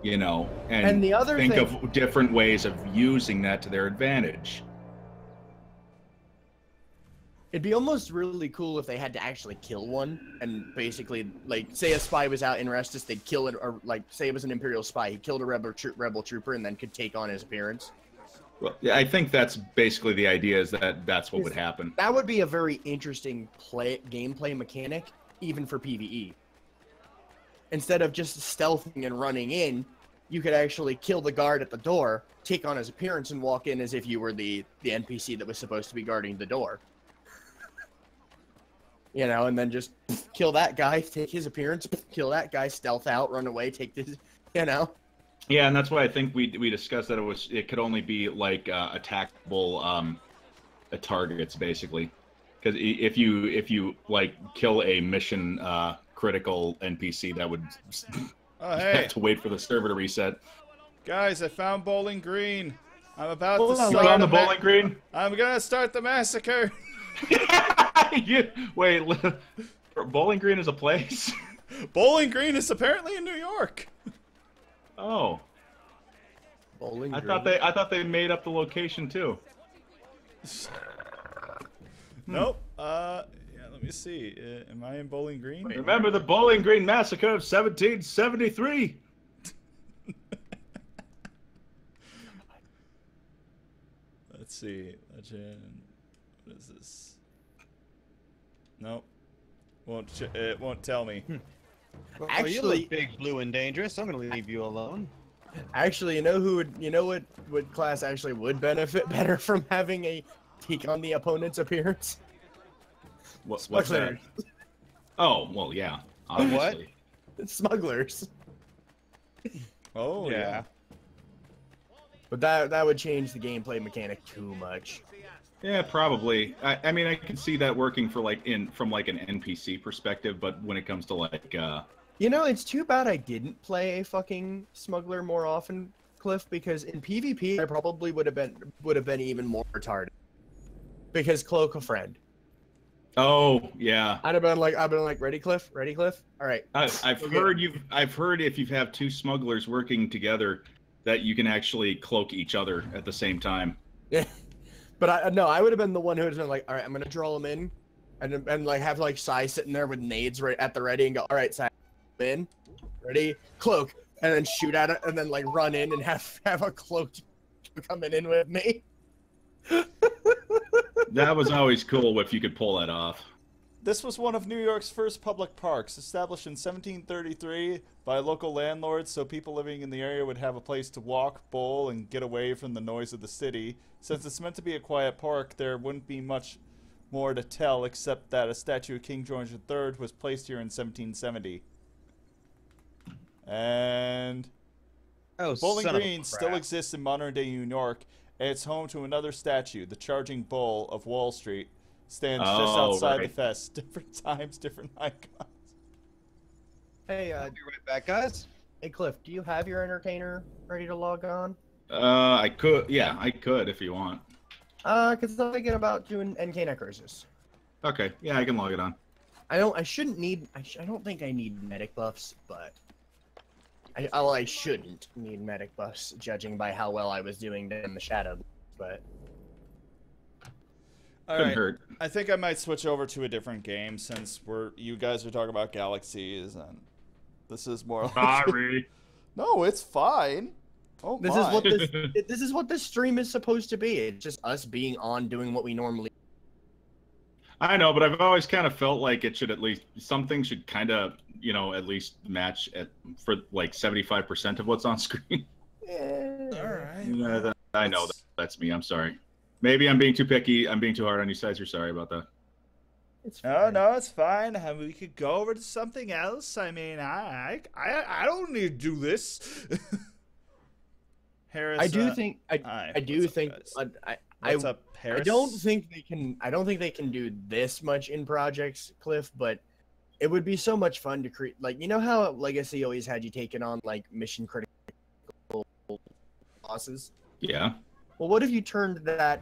Speaker 4: you know, and
Speaker 3: the other
Speaker 4: think
Speaker 3: thing,
Speaker 4: of different ways of using that to their advantage.
Speaker 3: it'd be almost really cool if they had to actually kill one, and basically, like, say a spy was out in Restus, they'd kill it, or like, say it was an Imperial spy, he killed a rebel trooper, and then could take on his appearance.
Speaker 4: Well, I think that's basically the idea, is that's what would happen.
Speaker 3: That would be a very interesting gameplay mechanic, even for PvE. Instead of just stealthing and running in, you could actually kill the guard at the door, take on his appearance, and walk in as if you were the NPC that was supposed to be guarding the door. You know, and then just kill that guy, take his appearance, kill that guy, stealth out, run away, take this, you know.
Speaker 4: Yeah, and that's why I think we discussed that it could only be like attackable targets, basically. Because if you like kill a mission critical NPC, that would have to wait for the server to reset.
Speaker 2: Guys, I found Bowling Green. I'm about to
Speaker 4: You
Speaker 2: start
Speaker 4: found the Bowling Green?
Speaker 2: I'm gonna start the massacre.
Speaker 4: Wait, Bowling Green is a place?
Speaker 2: Bowling Green is apparently in New York.
Speaker 4: Oh.
Speaker 3: Bowling
Speaker 4: I
Speaker 3: Green.
Speaker 4: thought they made up the location too.
Speaker 2: Nope. Yeah, let me see. Am I in Bowling Green?
Speaker 4: Remember the Bowling Green Massacre of 1773?
Speaker 2: Let's see. Legend. What is this? Nope. It won't tell me.
Speaker 1: Well,
Speaker 3: Actually-
Speaker 1: you look big, blue, and dangerous. I'm gonna leave you alone.
Speaker 3: Actually, you know what class actually would benefit better from having a take on the opponent's appearance?
Speaker 4: What's
Speaker 3: Smugglers.
Speaker 4: that? Oh, well, yeah. Obviously.
Speaker 3: It's smugglers.
Speaker 2: Oh yeah.
Speaker 3: But that would change the gameplay mechanic too much.
Speaker 4: Yeah, probably. I mean, I can see that working for from an NPC perspective, but when it comes to like
Speaker 3: You know, it's too bad I didn't play a fucking smuggler more often, Kliff, because in PvP I probably would have been even more retarded. Because cloak a friend.
Speaker 4: Oh, yeah.
Speaker 3: I've been like, ready, Kliff? Ready, Kliff? All right.
Speaker 4: I've heard if you have 2 smugglers working together that you can actually cloak each other at the same time.
Speaker 3: Yeah. But I would have been the one who would have been like, all right, I'm gonna draw them in, and like have like Sai sitting there with nades right at the ready and go, all right, Sai, in, ready, cloak, and then shoot at it, and then like run in and have a cloak coming in with me.
Speaker 4: That was always cool if you could pull that off.
Speaker 2: This was one of New York's first public parks, established in 1733 by local landlords so people living in the area would have a place to walk, bowl, and get away from the noise of the city. Since it's meant to be a quiet park, there wouldn't be much more to tell except that a statue of King George III was placed here in 1770. And Bowling Green still exists in modern-day New York, and it's home to another statue, the Charging Bull of Wall Street. Stands just outside the fest. Different times, different icons.
Speaker 3: Hey,
Speaker 1: I'll be right back, guys.
Speaker 3: Hey, Kliff, do you have your entertainer ready to log on?
Speaker 4: I could. Yeah, I could if you want.
Speaker 3: Because I'm thinking about doing NK necrosis.
Speaker 4: Okay. Yeah, I can log it on.
Speaker 3: I don't think I need medic buffs, but I shouldn't need medic buffs, judging by how well I was doing in the shadow. But
Speaker 4: Couldn't hurt.
Speaker 2: I think I might switch over to a different game since you guys are talking about galaxies, and this is more.
Speaker 4: Sorry.
Speaker 2: No, it's fine. Oh
Speaker 3: this
Speaker 2: my.
Speaker 3: is what this is what this stream is supposed to be. It's just us being on doing what we normally.
Speaker 4: I know, but I've always kind of felt like it should something should kind of, at least match for like 75% of what's on screen.
Speaker 3: Yeah.
Speaker 2: All right.
Speaker 4: Yeah, I know that's me. I'm sorry. Maybe I'm being too picky. I'm being too hard on you guys. You're sorry about that.
Speaker 3: It's
Speaker 2: No,
Speaker 3: fine.
Speaker 2: no, it's fine. We could go over to something else. I mean, I don't need to do this. Harris,
Speaker 3: I do think
Speaker 2: hi,
Speaker 3: I do
Speaker 2: what's up,
Speaker 3: think
Speaker 2: guys? What's up, Paris?
Speaker 3: I don't think they can do this much in projects, Kliff, but it would be so much fun to create. Like, you know how Legacy always had you taking on like mission critical bosses?
Speaker 4: Yeah.
Speaker 3: Well, what if you turned that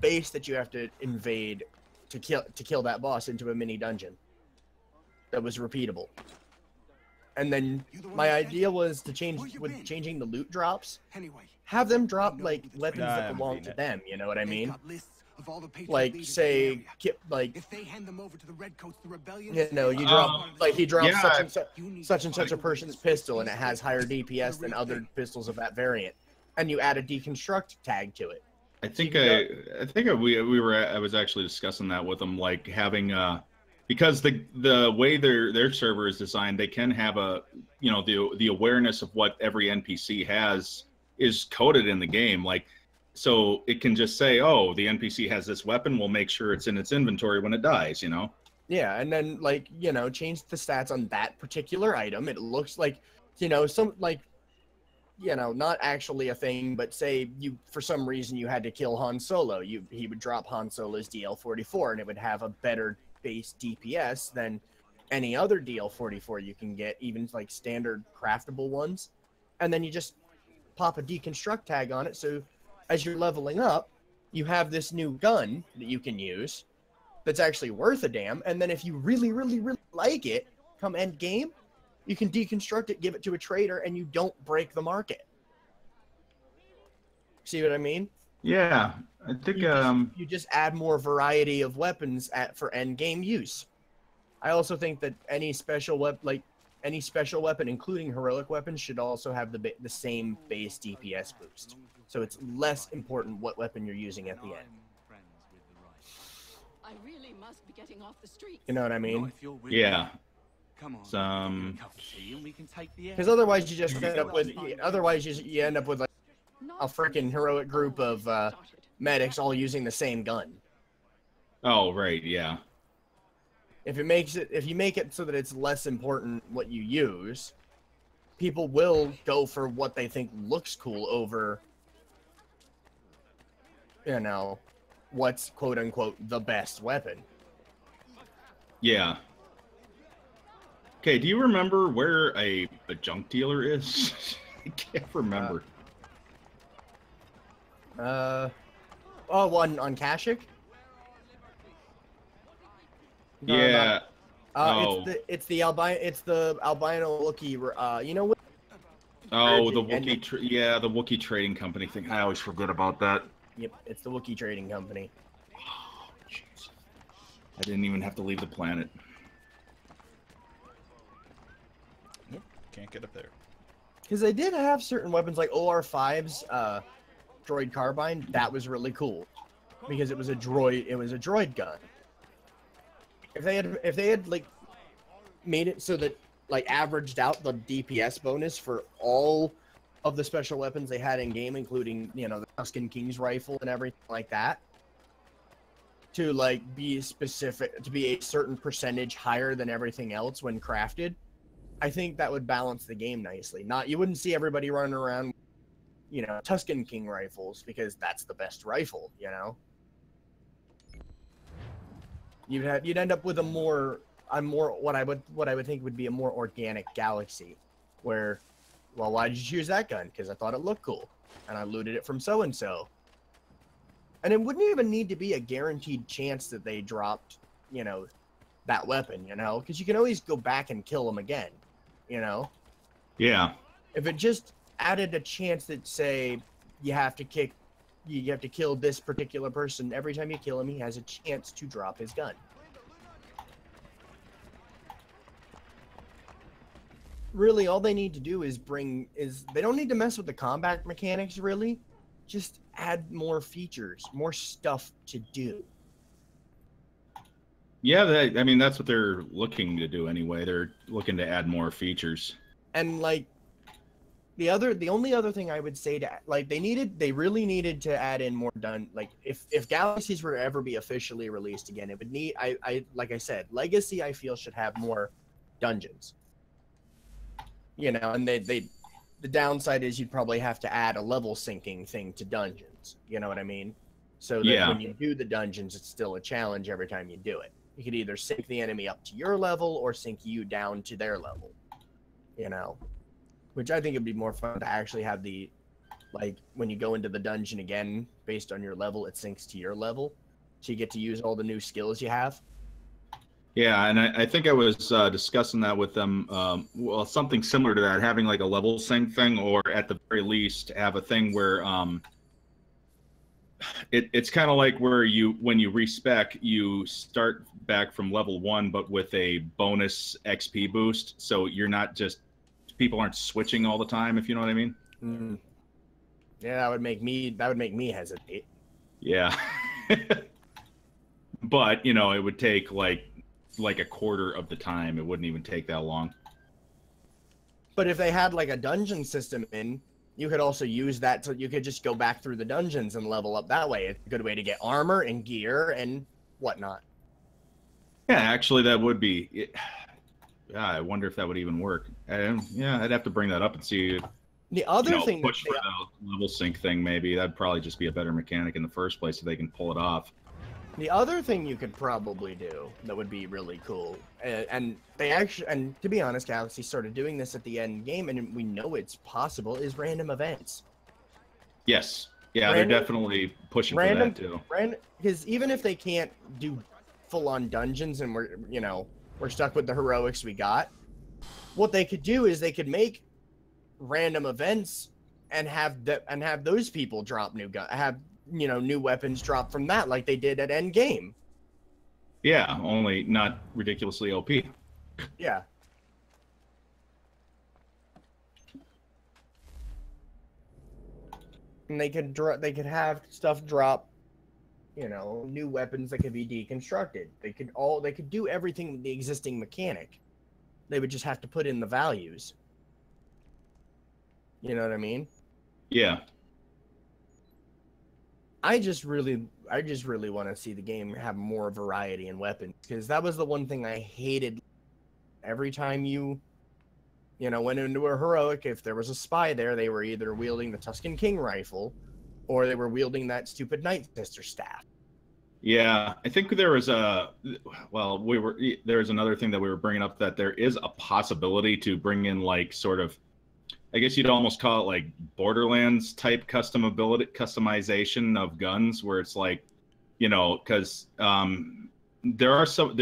Speaker 3: base that you have to invade to kill that boss into a mini dungeon that was repeatable? And then my idea was to changing the loot drops. Have them drop like weapons that belong to them. You know what I mean? Like say, if they hand them over to the redcoats, the rebellion. You know, you drop he drops such and such a person's pistol, and it has higher DPS than other pistols of that variant, and you add a deconstruct tag to it.
Speaker 4: I was actually discussing that with them, like having because the way their server is designed, they can have the awareness of what every NPC has is coded in the game, like, so it can just say, oh, the NPC has this weapon, we'll make sure it's in its inventory when it dies, you know?
Speaker 3: Yeah, and then, like, you know, change the stats on that particular item. It looks like, you know, some, like, you know, not actually a thing, but say you, for some reason, you had to kill Han Solo. He would drop Han Solo's DL-44, and it would have a better base DPS than any other DL-44 you can get, even, like, standard craftable ones. And then you just pop a deconstruct tag on it, so as you're leveling up, you have this new gun that you can use that's actually worth a damn, and then if you really, really, really like it, come end game, you can deconstruct it, give it to a trader, and you don't break the market. See what I mean?
Speaker 4: Yeah, I think
Speaker 3: you just add more variety of weapons for end game use. I also think that any special weapon, including heroic weapons, should also have the same base DPS boost. So it's less important what weapon you're using at the end.
Speaker 8: I really must be getting off the street.
Speaker 3: You know what I mean?
Speaker 4: Yeah.
Speaker 7: Come on.
Speaker 3: Because otherwise you just end up with you end up with like a freaking heroic group of medics all using the same gun.
Speaker 4: Oh right, yeah.
Speaker 3: If you make it so that it's less important what you use, people will go for what they think looks cool over, you know, what's quote unquote the best weapon.
Speaker 4: Yeah. Okay, do you remember where a junk dealer is? I can't remember.
Speaker 3: One on Kashyyyk? No,
Speaker 4: yeah.
Speaker 3: It's the albino Wookiee. You know what?
Speaker 4: Oh, the Wookiee. The Wookiee trading company thing. I always forget about that.
Speaker 3: Yep, it's the Wookiee trading company.
Speaker 4: Oh, jeez. I didn't even have to leave the planet.
Speaker 2: Nope, can't get up there.
Speaker 3: Because they did have certain weapons like OR5's droid carbine. That was really cool because it was a droid gun. If they had like made it so that like averaged out the DPS bonus for all of the special weapons they had in game, including, you know, the Tusken King's rifle and everything like that, to like be specific, to be a certain percentage higher than everything else when crafted, I think that would balance the game nicely. You wouldn't see everybody running around, you know, Tusken King rifles because that's the best rifle, you know. You'd end up with what I would think would be a more organic galaxy, where, well, why did you choose that gun? Because I thought it looked cool, and I looted it from so and so. And it wouldn't even need to be a guaranteed chance that they dropped, you know, that weapon, you know, because you can always go back and kill them again, you know.
Speaker 4: Yeah.
Speaker 3: If it just added a chance that, say, you have to kill this particular person. Every time you kill him, he has a chance to drop his gun. Really, all they need to do is they don't need to mess with the combat mechanics, really. Just add more features, more stuff to do.
Speaker 4: Yeah, I mean, that's what they're looking to do anyway. They're looking to add more features.
Speaker 3: And, like, the only other thing I would say they really needed to add in more like if Galaxies were to ever be officially released again, it would need like I said, Legacy I feel should have more dungeons. You know, and the downside is you'd probably have to add a level syncing thing to dungeons. You know what I mean? so that when you do the dungeons, it's still a challenge every time you do it. You could either sink the enemy up to your level or sink you down to their level, you know, which I think it'd be more fun to actually have the, like, when you go into the dungeon again, based on your level, it sinks to your level, so you get to use all the new skills you have.
Speaker 4: Yeah, and I think I was discussing that with them. Well, something similar to that, having like a level sync thing, or at the very least, have a thing where it's kind of like where when you respec, you start back from level 1, but with a bonus XP boost. So you're not just, people aren't switching all the time, if you know what I mean.
Speaker 3: Mm. Yeah, that would make me hesitate.
Speaker 4: Yeah. But, you know, it would take like a quarter of the time. It wouldn't even take that long.
Speaker 3: But if they had like a dungeon system in, you could also use that, so you could just go back through the dungeons and level up that way. It's a good way to get armor and gear and whatnot.
Speaker 4: Yeah, actually, that would be. Yeah, I wonder if that would even work. Yeah, I'd have to bring that up and see.
Speaker 3: The other thing,
Speaker 4: push for the level sync thing, maybe that'd probably just be a better mechanic in the first place if they can pull it off.
Speaker 3: The other thing you could probably do that would be really cool, and they actually, and to be honest, Galaxy started doing this at the end game, and we know it's possible, is random events.
Speaker 4: Yes. Yeah, they're definitely pushing for that too.
Speaker 3: Because even if they can't do full-on dungeons and we're stuck with the heroics we got, what they could do is they could make random events and have those people drop new weapons drop from that, like they did at end game.
Speaker 4: Yeah, only not ridiculously OP.
Speaker 3: Yeah. And they could have stuff drop, new weapons that could be deconstructed. They could do everything with the existing mechanic. They would just have to put in the values. You know what I mean?
Speaker 4: Yeah.
Speaker 3: I just really want to see the game have more variety in weapons, because that was the one thing I hated. Every time you went into a heroic, if there was a spy there, they were either wielding the Tusken King rifle, or they were wielding that stupid Night Sister staff.
Speaker 4: Yeah, I think there was there was another thing that we were bringing up, that there is a possibility to bring in like sort of, I guess you'd almost call it like Borderlands type customization of guns, where it's like, because there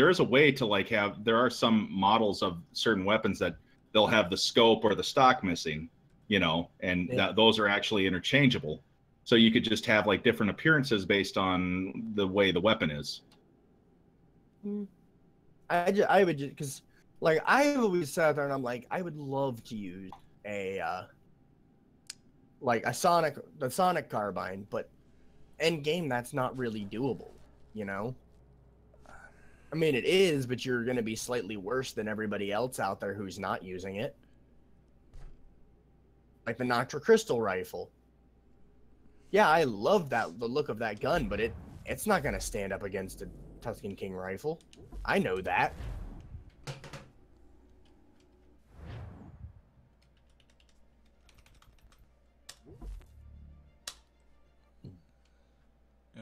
Speaker 4: is a way to like there are some models of certain weapons that they'll have the scope or the stock missing, and those are actually interchangeable. So you could just have like different appearances based on the way the weapon is.
Speaker 3: I would just, because like I always sat there and I'm like, I would love to use the sonic carbine, but end game that's not really doable, I mean, it is, but you're going to be slightly worse than everybody else out there who's not using it. Like the Noctra Crystal rifle. Yeah, I love the look of that gun, but it's not going to stand up against a Tusken King rifle. I know that.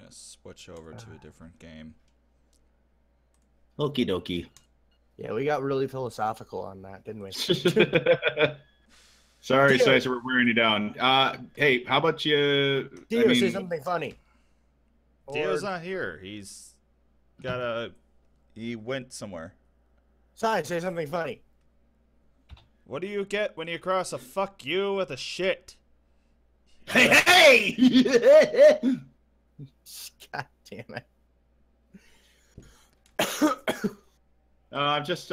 Speaker 2: Switch over to a different game.
Speaker 4: Okie dokie.
Speaker 3: Yeah, we got really philosophical on that, didn't we?
Speaker 4: Sorry, Sizer, we're wearing you down. Hey, how about you?
Speaker 3: Dio, say something funny.
Speaker 2: Dio's not here. He went somewhere.
Speaker 3: Sai, say something funny.
Speaker 2: What do you get when you cross a fuck you with a shit?
Speaker 3: Hey! God damn it.
Speaker 4: I'm just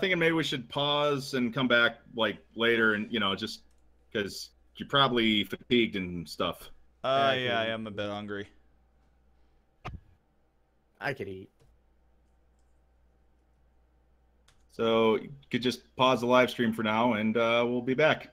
Speaker 4: thinking maybe we should pause and come back like later, and just because you're probably fatigued and stuff.
Speaker 2: Yeah, I am a bit hungry.
Speaker 3: I could eat.
Speaker 4: So you could just pause the live stream for now, and we'll be back.